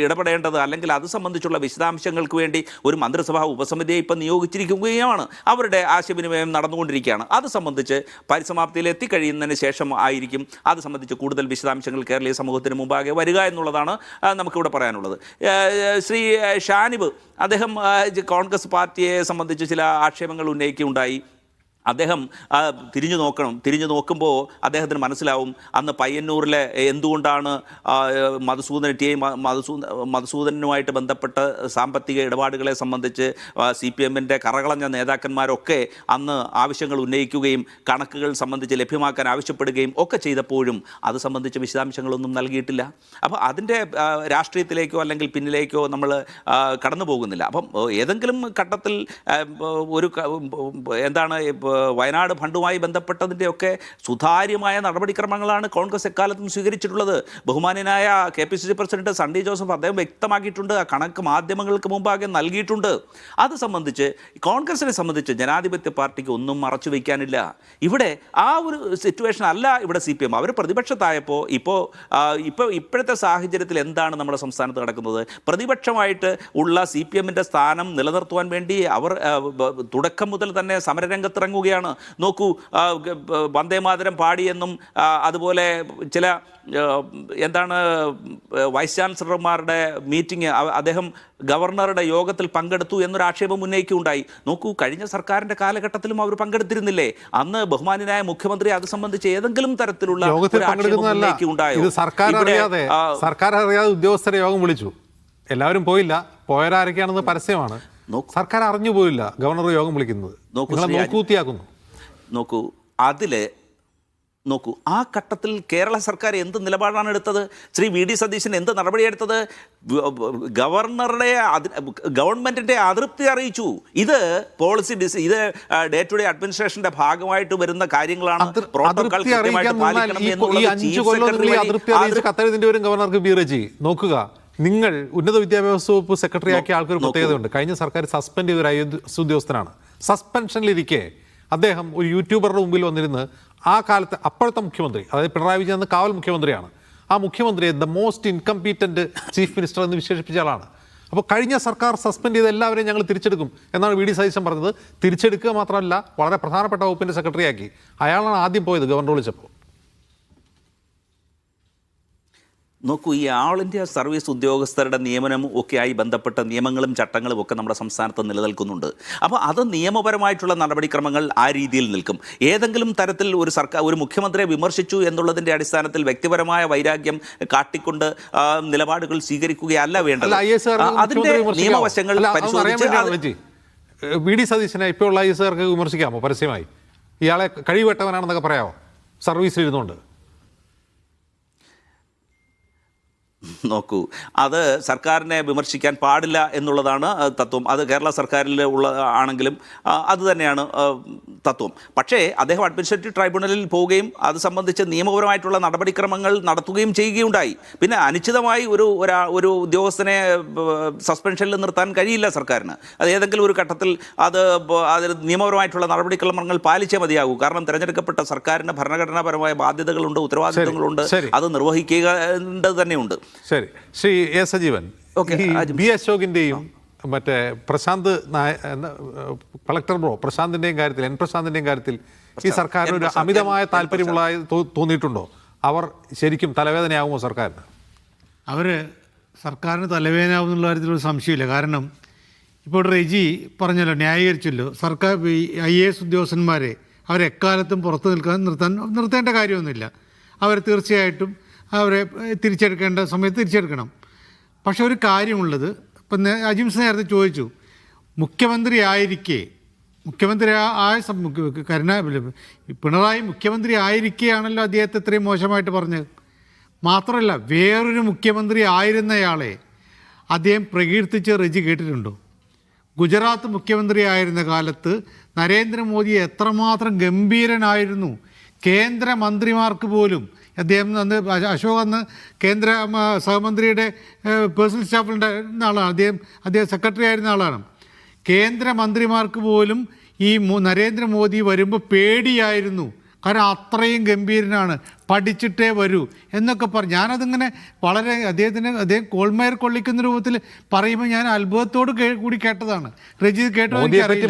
ഇടപെടേണ്ടത് അല്ലെങ്കിൽ അത് സംബന്ധിച്ചുള്ള വിശദാംശങ്ങൾക്ക് വേണ്ടി ഒരു മന്ത്രിസഭാ ഉപസമിതിയെ ഇപ്പം നിയോഗിച്ചിരിക്കുകയാണ്. അവരുടെ ആശയവിനിമയം നടന്നുകൊണ്ടിരിക്കുകയാണ്. അത് സംബന്ധിച്ച് പരിസമാപ്തിയിൽ എത്തിക്കഴിയുന്നതിന് ശേഷം ആയിരിക്കും അത് സംബന്ധിച്ച് കൂടുതൽ വിശദാംശങ്ങൾ കേരളീയ സമൂഹത്തിന് മുമ്പാകെ വരിക എന്നുള്ളതാണ് നമുക്കിവിടെ പറയാനുള്ളത്. ശ്രീ ഷാനിബ് അദ്ദേഹം കോൺഗ്രസ് പാർട്ടിയെ സംബന്ധിച്ച് ചില ആക്ഷേപങ്ങൾ ഉന്നയിക്കുകയുണ്ടായി. അദ്ദേഹം തിരിഞ്ഞു നോക്കുമ്പോൾ അദ്ദേഹത്തിന് മനസ്സിലാവും അന്ന് പയ്യന്നൂരിലെ എന്തുകൊണ്ടാണ് മധുസൂദനുമായിട്ട് ബന്ധപ്പെട്ട സാമ്പത്തിക ഇടപാടുകളെ സംബന്ധിച്ച് CPM-ന്റെ കറകളഞ്ഞ നേതാക്കന്മാരൊക്കെ അന്ന് ആവശ്യങ്ങൾ ഉന്നയിക്കുകയും കണക്കുകൾ സംബന്ധിച്ച് ലഭ്യമാക്കാൻ ആവശ്യപ്പെടുകയും ഒക്കെ ചെയ്തപ്പോഴും അത് സംബന്ധിച്ച് വിശദാംശങ്ങളൊന്നും നൽകിയിട്ടില്ല. അപ്പോൾ അതിൻ്റെ രാഷ്ട്രീയത്തിലേക്കോ അല്ലെങ്കിൽ പിന്നിലേക്കോ നമ്മൾ കടന്നു പോകുന്നില്ല. അപ്പം ഏതെങ്കിലും ഘട്ടത്തിൽ എന്താണ് വയനാട് ഫണ്ടുമായി ബന്ധപ്പെട്ടതിൻ്റെയൊക്കെ സുതാര്യമായ നടപടിക്രമങ്ങളാണ് കോൺഗ്രസ് എക്കാലത്തും സ്വീകരിച്ചിട്ടുള്ളത്. ബഹുമാന്യനായ KPCC പ്രസിഡന്റ് സണ്ണി ജോസഫ് അദ്ദേഹം വ്യക്തമാക്കിയിട്ടുണ്ട്, ആ കണക്ക് മാധ്യമങ്ങൾക്ക് മുമ്പാകെ നൽകിയിട്ടുണ്ട്. അത് സംബന്ധിച്ച് കോൺഗ്രസിനെ സംബന്ധിച്ച് ജനാധിപത്യ പാർട്ടിക്ക് ഒന്നും മറച്ചു വയ്ക്കാനില്ല. ഇവിടെ ആ ഒരു സിറ്റുവേഷൻ അല്ല ഇവിടെ CPM. അവർ പ്രതിപക്ഷത്തായപ്പോൾ ഇപ്പോഴത്തെ സാഹചര്യത്തിൽ എന്താണ് നമ്മുടെ സംസ്ഥാനത്ത് നടക്കുന്നത്? പ്രതിപക്ഷമായിട്ട് ഉള്ള CPM-ന്റെ സ്ഥാനം നിലനിർത്തുവാൻ വേണ്ടി അവർ തുടക്കം മുതൽ തന്നെ സമരരംഗത്തിറങ്ങുകയാണ്. നോക്കൂ, വന്ദേമാതരം പാടിയെന്നും അതുപോലെ ചില വൈസ് ചാൻസലർമാരുടെ മീറ്റിംഗ് അദ്ദേഹം ഗവർണറുടെ യോഗത്തിൽ പങ്കെടുത്തു എന്നൊരു ആക്ഷേപം ഉന്നയിക്കുകയുണ്ടായി. നോക്കൂ, കഴിഞ്ഞ സർക്കാരിൻ്റെ കാലഘട്ടത്തിലും അവർ പങ്കെടുത്തിരുന്നില്ലേ? അന്ന് ബഹുമാന്യനായ മുഖ്യമന്ത്രി അത് സംബന്ധിച്ച് ഏതെങ്കിലും തരത്തിലുള്ള സർക്കാർ അറിയാതെ ഉദ്യോഗസ്ഥരെ യോഗം വിളിച്ചു. എല്ലാവരും പോയില്ല, പോയവരാരൊക്കെയാണെന്ന് പരസ്യമാണ്. സർക്കാർ അറിഞ്ഞു പോയില്ല ഗവർണർ യോഗം വിളിക്കുന്നത്. നോക്കൂ, ആ ഘട്ടത്തിൽ കേരള സർക്കാർ എന്ത് നിലപാടാണ് എടുത്തത്? ശ്രീ VD സതീശൻ എന്ത് നടപടിയെടുത്തത്? ഗവൺമെൻറ്റിൻ്റെ അതൃപ്തി അറിയിച്ചു. ഇത് പോളിസി ഇത് ഡേ ടു ഡേ അഡ്മിനിസ്ട്രേഷൻ്റെ ഭാഗമായിട്ട് വരുന്ന കാര്യങ്ങളാണ്. പ്രോട്ടോകോൾ കൃത്യമായിട്ട് പാലിക്കണം ഗവർണർക്ക് നോക്കുക, നിങ്ങൾ ഉന്നത വിദ്യാഭ്യാസ വകുപ്പ് സെക്രട്ടറി ആക്കിയ ആൾക്കൊരു പ്രത്യേകതയുണ്ട്. കഴിഞ്ഞ സർക്കാർ സസ്പെൻഡ് ചെയ്ത ഒരു IAS ഉദ്യോഗസ്ഥനാണ്. സസ്പെൻഷനിലിരിക്കെ അദ്ദേഹം ഒരു യൂട്യൂബറുടെ മുമ്പിൽ വന്നിരുന്ന് ആ കാലത്ത് അപ്പോഴത്തെ മുഖ്യമന്ത്രി, അതായത് പിണറായി വിജയൻ എന്ന കാവൽ മുഖ്യമന്ത്രിയാണ്, ആ മുഖ്യമന്ത്രിയെ the most incompetent chief minister എന്ന് വിശേഷിപ്പിച്ച ആളാണ്. അപ്പോൾ കഴിഞ്ഞ സർക്കാർ സസ്പെൻഡ് ചെയ്ത എല്ലാവരെയും ഞങ്ങൾ തിരിച്ചെടുക്കും എന്നാണ് VD സതീശൻ പറഞ്ഞത്. തിരിച്ചെടുക്കുക മാത്രമല്ല, വളരെ പ്രധാനപ്പെട്ട വകുപ്പിൻ്റെ സെക്രട്ടറിയാക്കി. അയാളാണ് ആദ്യം പോയത് ഗവർണർ വിളിച്ചപ്പോൾ. നോക്കൂ, ഈ ആൾ ഇന്ത്യ സർവീസ് ഉദ്യോഗസ്ഥരുടെ നിയമനം ഒക്കെയായി ബന്ധപ്പെട്ട നിയമങ്ങളും ചട്ടങ്ങളും ഒക്കെ നമ്മുടെ സംസ്ഥാനത്ത് നിലനിൽക്കുന്നുണ്ട്. അപ്പോൾ അത് നിയമപരമായിട്ടുള്ള നടപടിക്രമങ്ങൾ ആ രീതിയിൽ നിൽക്കും. ഏതെങ്കിലും തരത്തിൽ ഒരു മുഖ്യമന്ത്രിയെ വിമർശിച്ചു എന്നുള്ളതിൻ്റെ അടിസ്ഥാനത്തിൽ വ്യക്തിപരമായ വൈരാഗ്യം കാട്ടിക്കൊണ്ട് നിലപാടുകൾ സ്വീകരിക്കുകയല്ല വേണ്ടത്. അതിൻ്റെ നിയമവശങ്ങൾ പരിശോധിച്ച് VD സതീശനെ ഇപ്പോൾ ഉള്ള IASകാർക്ക് വിമർശിക്കാമോ പരസ്യമായി? ഇയാളെ കഴിവെട്ടവനാണെന്നൊക്കെ പറയാമോ സർവീസിലിരുന്നുകൊണ്ട്? നോക്കൂ, അത് സർക്കാരിനെ വിമർശിക്കാൻ പാടില്ല എന്നുള്ളതാണ് തത്വം. അത് കേരള സർക്കാരിൽ ഉള്ള ആണെങ്കിലും അത് തന്നെയാണ് തത്വം. പക്ഷേ അദ്ദേഹം അഡ്മിനിസ്ട്രേറ്റീവ് ട്രൈബ്യൂണലിൽ പോവുകയും അത് സംബന്ധിച്ച് നിയമപരമായിട്ടുള്ള നടപടിക്രമങ്ങൾ നടത്തുകയും ചെയ്യുകയുണ്ടായി. പിന്നെ അനിശ്ചിതമായി ഒരു ഉദ്യോഗസ്ഥനെ സസ്പെൻഷനിൽ നിർത്താൻ കഴിയില്ല സർക്കാരിന്. അത് ഏതെങ്കിലും ഒരു ഘട്ടത്തിൽ അതിൽ നിയമപരമായിട്ടുള്ള നടപടിക്രമങ്ങൾ പാലിച്ചേ മതിയാകൂ. കാരണം തിരഞ്ഞെടുക്കപ്പെട്ട സർക്കാരിന് ഭരണഘടനാപരമായ ബാധ്യതകളുണ്ട്, ഉത്തരവാദിത്തങ്ങളുണ്ട്, അത് നിർവഹിക്കേണ്ടത് തന്നെയുണ്ട്. ശരി, ശ്രീ A. സജീവൻ, B. അശോകിൻ്റെയും മറ്റേ പ്രശാന്ത് കളക്ടർ പ്രശാന്തിൻ്റെയും കാര്യത്തിൽ പ്രശാന്തിൻ്റെയും കാര്യത്തിൽ ഈ സർക്കാരിന് ഒരു അമിതമായ താല്പര്യമുള്ളതായി തോന്നിയിട്ടുണ്ടോ? അവർ ശരിക്കും തലവേദനയാകുമോ സർക്കാരിന്? സർക്കാരിന് തലവേദനയാവും എന്നുള്ള കാര്യത്തിലൊരു സംശയമില്ല. കാരണം ഇപ്പോൾ റെജി പറഞ്ഞല്ലോ, ന്യായീകരിച്ചല്ലോ, സർക്കാർ IAS ഉദ്യോഗസ്ഥന്മാരെ അവരെക്കാലത്തും പുറത്ത് നിർത്തേണ്ട കാര്യമൊന്നുമില്ല. അവർ തീർച്ചയായിട്ടും അവരെ തിരിച്ചെടുക്കേണ്ട സമയത്ത് തിരിച്ചെടുക്കണം. പക്ഷെ ഒരു കാര്യമുള്ളത്, ഇപ്പം അജിംസ് നേരത്തെ ചോദിച്ചു, മുഖ്യമന്ത്രി പിണറായി മുഖ്യമന്ത്രി ആയിരിക്കെയാണല്ലോ അദ്ദേഹത്തെ ഇത്രയും മോശമായിട്ട് പറഞ്ഞത്. മാത്രമല്ല, വേറൊരു മുഖ്യമന്ത്രി ആയിരുന്നയാളെ അദ്ദേഹം പ്രകീർത്തിച്ച് റെജി കേട്ടിട്ടുണ്ടോ? ഗുജറാത്ത് മുഖ്യമന്ത്രി ആയിരുന്ന കാലത്ത് നരേന്ദ്രമോദി എത്രമാത്രം ഗംഭീരനായിരുന്നു. കേന്ദ്രമന്ത്രിമാർക്ക് പോലും അദ്ദേഹം അശോക് അന്ന് കേന്ദ്ര സഹമന്ത്രിയുടെ പേഴ്സണൽ സ്റ്റാഫിൻ്റെ ആളാണ്. അദ്ദേഹം സെക്രട്ടറി ആയിരുന്ന ആളാണ്. കേന്ദ്രമന്ത്രിമാർക്ക് പോലും ഈ നരേന്ദ്രമോദി വരുമ്പോൾ പേടിയായിരുന്നു. കാരണം അത്രയും ഗംഭീരനാണ്, പഠിച്ചിട്ടേ വരൂ എന്നൊക്കെ പറഞ്ഞു. ഞാനതിങ്ങനെ വളരെ അദ്ദേഹം കോൾമയർ കൊള്ളിക്കുന്ന രൂപത്തിൽ പറയുമ്പോൾ ഞാൻ അത്ഭുതത്തോട് കൂടി കേട്ടതാണ്. രജിത് കേട്ടോ?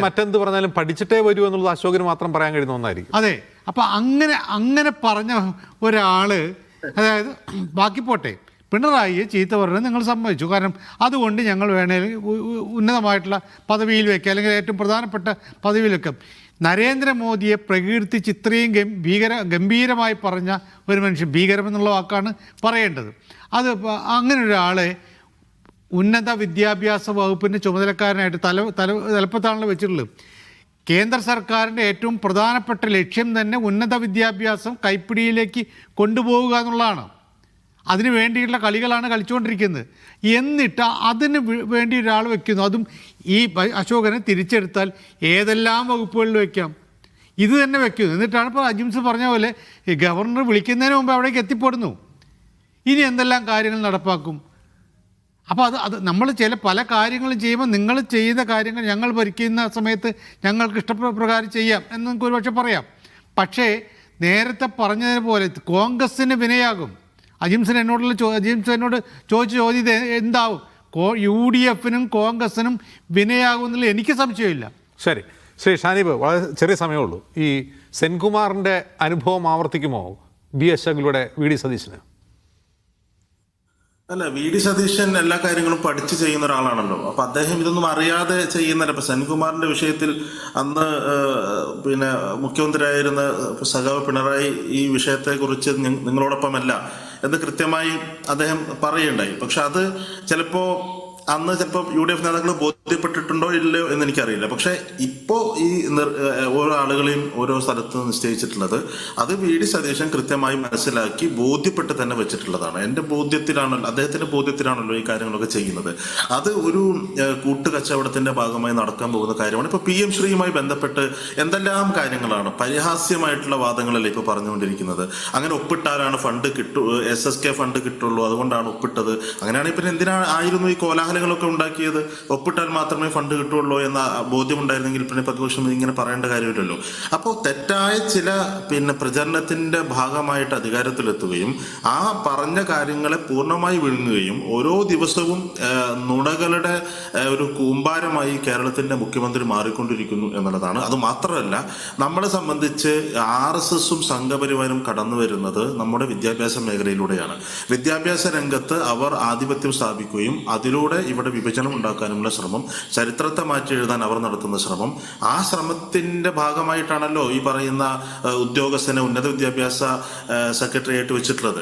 മറ്റെന്ത് പറഞ്ഞാലും പഠിച്ചിട്ടേ വരൂ എന്നുള്ളത് അശോകിന് മാത്രം പറയാൻ കഴിയുന്ന ഒന്നായിരിക്കും. അതെ. അപ്പം അങ്ങനെ പറഞ്ഞ ഒരാൾ, അതായത് ബാക്കി പോട്ടെ, പിണറായിയെ ചീത്ത പറഞ്ഞത് നിങ്ങൾ സമ്മതിച്ചു. കാരണം അതുകൊണ്ട് ഞങ്ങൾ വേണമെങ്കിൽ ഉന്നതമായിട്ടുള്ള പദവിയിൽ വയ്ക്കാം, അല്ലെങ്കിൽ ഏറ്റവും പ്രധാനപ്പെട്ട പദവിയിൽ വയ്ക്കാം. നരേന്ദ്രമോദിയെ പ്രകീർത്തിച്ച് ഇത്രയും ഗംഭീരമായി പറഞ്ഞ ഒരു മനുഷ്യൻ, ഭീകരമെന്നുള്ള വാക്കാണ് പറയേണ്ടത്, അത് അങ്ങനെ ഒരാളെ ഉന്നത വിദ്യാഭ്യാസ വകുപ്പിൻ്റെ ചുമതലക്കാരനായിട്ട് തലപ്പത്താണല്ലോ വെച്ചിട്ടുള്ളത്. കേന്ദ്ര സർക്കാരിൻ്റെ ഏറ്റവും പ്രധാനപ്പെട്ട ലക്ഷ്യം തന്നെ ഉന്നത വിദ്യാഭ്യാസം കൈപ്പിടിയിലേക്ക് കൊണ്ടുപോവുക എന്നുള്ളതാണ്. അതിന് വേണ്ടിയുള്ള കളികളാണ് കളിച്ചുകൊണ്ടിരിക്കുന്നത്. എന്നിട്ട് അതിന് വേണ്ടി ഒരാൾ വയ്ക്കുന്നു, അതും ഈ അശോകനെ തിരിച്ചെടുത്താൽ ഏതെല്ലാം വകുപ്പുകളിൽ വയ്ക്കാം, ഇത് തന്നെ വയ്ക്കുന്നു. എന്നിട്ടാണ് ഇപ്പോൾ അജിംസ് പറഞ്ഞ പോലെ ഈ ഗവർണർ വിളിക്കുന്നതിന് മുമ്പ് അവിടേക്ക് എത്തിപ്പെടുന്നു. ഇനി എന്തെല്ലാം കാര്യങ്ങൾ നടപ്പാക്കും? അപ്പോൾ അത് നമ്മൾ പല കാര്യങ്ങളും ചെയ്യുമ്പോൾ നിങ്ങൾ ചെയ്യുന്ന കാര്യങ്ങൾ ഞങ്ങൾ ഭരിക്കുന്ന സമയത്ത് ഞങ്ങൾക്ക് ഇഷ്ടപ്രകാരം ചെയ്യാം എന്ന് നിങ്ങൾക്ക് ഒരുപക്ഷെ പറയാം. പക്ഷേ നേരത്തെ പറഞ്ഞതിന് പോലെ കോൺഗ്രസ്സിന് വിനയാകും. അജിംസ് എന്നോട് ചോദിച്ച ചോദ്യം എന്താവും? UDF-നും കോൺഗ്രസ്സിനും വിനയാകും എന്നുള്ള എനിക്ക് സംശയമില്ല. ശരി, ശ്രീ ഷാനിബ്, വളരെ ചെറിയ സമയമുള്ളൂ. ഈ സെൻകുമാറിൻ്റെ അനുഭവം ആവർത്തിക്കുമോ അശോകിലൂടെ VD സതീശന്? അല്ല, VD സതീശൻ എല്ലാ കാര്യങ്ങളും പഠിച്ച് ചെയ്യുന്ന ഒരാളാണല്ലോ. അപ്പൊ അദ്ദേഹം ഇതൊന്നും അറിയാതെ ചെയ്യുന്നില്ല. ഇപ്പൊ സെൻകുമാറിന്റെ വിഷയത്തിൽ അന്ന് പിന്നെ മുഖ്യമന്ത്രിയായിരുന്ന സഖാവ് പിണറായി ഈ വിഷയത്തെ കുറിച്ച് നിങ്ങളോടൊപ്പമല്ല എന്ന് കൃത്യമായി അദ്ദേഹം പറയുകയുണ്ടായി. പക്ഷെ അത് അന്ന് ചിലപ്പോൾ UDF നേതാക്കൾ ബോധ്യപ്പെട്ടിട്ടുണ്ടോ ഇല്ലയോ എന്ന് എനിക്കറിയില്ല. പക്ഷെ ഇപ്പോൾ ഈ ഓരോ ആളുകളെയും ഓരോ സ്ഥലത്ത് നിശ്ചയിച്ചിട്ടുള്ളത് അത് VD സതീശൻ കൃത്യമായി മനസ്സിലാക്കി ബോധ്യപ്പെട്ട് തന്നെ വെച്ചിട്ടുള്ളതാണ്. എൻ്റെ ബോധ്യത്തിലാണല്ലോ, അദ്ദേഹത്തിന്റെ ബോധ്യത്തിലാണല്ലോ ഈ കാര്യങ്ങളൊക്കെ ചെയ്യുന്നത്. അത് ഒരു കൂട്ടുകച്ചവടത്തിന്റെ ഭാഗമായി നടക്കാൻ പോകുന്ന കാര്യമാണ്. ഇപ്പൊ PM ശ്രീയുമായി ബന്ധപ്പെട്ട് എന്തെല്ലാം കാര്യങ്ങളാണ്, പരിഹാസ്യമായിട്ടുള്ള വാദങ്ങളല്ലേ ഇപ്പൊ പറഞ്ഞുകൊണ്ടിരിക്കുന്നത്. അങ്ങനെ ഒപ്പിട്ടാലാണ് ഫണ്ട് SSK ഫണ്ട് കിട്ടുള്ളൂ, അതുകൊണ്ടാണ് ഒപ്പിട്ടത്. അങ്ങനെയാണെങ്കിൽ പിന്നെ എന്തിനായിരുന്നു ഈ കോലാഹലങ്ങളൊക്കെ ഉണ്ടാക്കിയത്? ഒപ്പിട്ടാൽ മാത്രമേ ഫണ്ട് കിട്ടുള്ളൂ എന്ന ബോധ്യമുണ്ടായിരുന്നെങ്കിൽ പിന്നെ പ്രതിപക്ഷം ഇങ്ങനെ പറയേണ്ട കാര്യമില്ലല്ലോ. അപ്പോൾ തെറ്റായ ചില പ്രചരണത്തിന്റെ ഭാഗമായിട്ട് അധികാരത്തിലെത്തുകയും ആ പറഞ്ഞ കാര്യങ്ങളെ പൂർണ്ണമായി വിഴുങ്ങുകയും ഓരോ ദിവസവും നുണകളുടെ ഒരു കൂമ്പാരമായി കേരളത്തിന്റെ മുഖ്യമന്ത്രി മാറിക്കൊണ്ടിരിക്കുന്നു എന്നുള്ളതാണ്. അത് മാത്രമല്ല, നമ്മളെ സംബന്ധിച്ച് RSSും സംഘപരിവാരും കടന്നു വരുന്നത് നമ്മുടെ വിദ്യാഭ്യാസ മേഖലയിലൂടെയാണ്. വിദ്യാഭ്യാസ രംഗത്ത് അവർ ആധിപത്യം സ്ഥാപിക്കുകയും അതിലൂടെ ഇവിടെ വിഭജനം ഉണ്ടാക്കാനുള്ള ശ്രമം, ചരിത്രത്തെ മാറ്റി എഴുതാൻ അവർ നടത്തുന്ന ശ്രമം, ആ ശ്രമത്തിന്റെ ഭാഗമായിട്ടാണല്ലോ ഈ പറയുന്ന ഉദ്യോഗസ്ഥനെ ഉന്നത വിദ്യാഭ്യാസ സെക്രട്ടറിയായിട്ട് വെച്ചിട്ടുള്ളത്.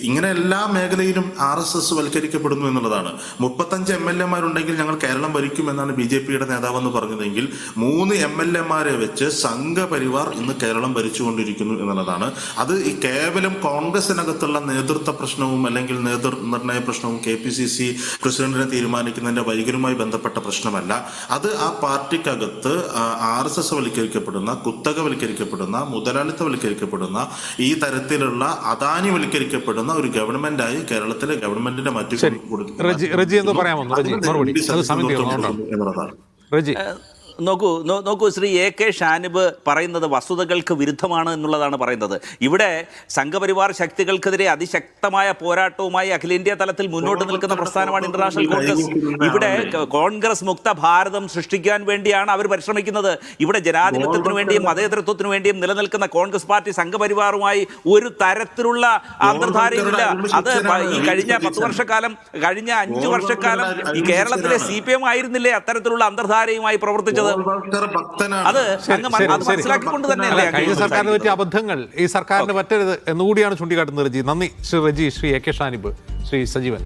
ഇങ്ങനെ എല്ലാ മേഖലയിലും RSS വൽക്കരിക്കപ്പെടുന്നു എന്നുള്ളതാണ്. 35 MLA-മാരുണ്ടെങ്കിൽ ഞങ്ങൾ കേരളം ഭരിക്കും എന്നാണ് BJPയുടെ നേതാവെന്ന് പറഞ്ഞതെങ്കിൽ 3 MLA-മാരെ വെച്ച് സംഘപരിവാർ ഇന്ന് കേരളം ഭരിച്ചുകൊണ്ടിരിക്കുന്നു എന്നുള്ളതാണ്. അത് കേവലം കോൺഗ്രസിനകത്തുള്ള നേതൃത്വ പ്രശ്നവും അല്ലെങ്കിൽ നേതൃനിർണയ പ്രശ്നവും KPCC പ്രസിഡന്റിനെ തീരുമാനിക്കുന്നതിന്റെ വൈകലുമായി ബന്ധപ്പെട്ട പ്രശ്നമല്ല. അത് ആ പാർട്ടിക്കകത്ത് RSS വൽക്കരിക്കപ്പെടുന്ന, കുത്തകവൽക്കരിക്കപ്പെടുന്ന, മുതലാളിത്തവൽക്കരിക്കപ്പെടുന്ന, ഈ തരത്തിലുള്ള അദാനിവൽക്കരിക്കപ്പെടുന്ന ഒരു ഗവൺമെന്റായി കേരളത്തിലെ ഗവൺമെന്റിന്റെ മറ്റു എന്നതാണ്. നോക്കൂ ശ്രീ AK ഷാനിബ് പറയുന്നത് വസ്തുതകൾക്ക് വിരുദ്ധമാണ് എന്നുള്ളതാണ് പറയുന്നത്. ഇവിടെ സംഘപരിവാർ ശക്തികൾക്കെതിരെ അതിശക്തമായ പോരാട്ടവുമായി അഖിലേന്ത്യാ തലത്തിൽ മുന്നോട്ട് നിൽക്കുന്ന പ്രസ്ഥാനമാണ് ഇന്റർനാഷണൽ കോൺഗ്രസ്. ഇവിടെ കോൺഗ്രസ് മുക്ത ഭാരതം സൃഷ്ടിക്കാൻ വേണ്ടിയാണ് അവർ പരിശ്രമിക്കുന്നത്. ഇവിടെ ജനാധിപത്യത്തിനു വേണ്ടിയും മതേതരത്വത്തിനു വേണ്ടിയും നിലനിൽക്കുന്ന കോൺഗ്രസ് പാർട്ടി സംഘപരിവാറുമായി ഒരു തരത്തിലുള്ള അന്തർധാരയുമില്ല. അത് ഈ കഴിഞ്ഞ 10 വർഷക്കാലം, കഴിഞ്ഞ 5 വർഷക്കാലം ഈ കേരളത്തിലെ CPM ആയിരുന്നില്ലേ അത്തരത്തിലുള്ള അന്തർധാരയുമായി പ്രവർത്തിച്ചത്? അത് മനസ്സിലാക്കിക്കൊണ്ട് തന്നെയല്ലേ കഴിഞ്ഞ സർക്കാരിന് പറ്റിയ അബദ്ധങ്ങൾ ഈ സർക്കാരിന് പറ്റരുത് എന്നുകൂടിയാണ് ചൂണ്ടിക്കാട്ടുന്നത്. നന്ദി ശ്രീ റജി, ശ്രീ AK ഷാനിബ്, ശ്രീ സജീവൻ.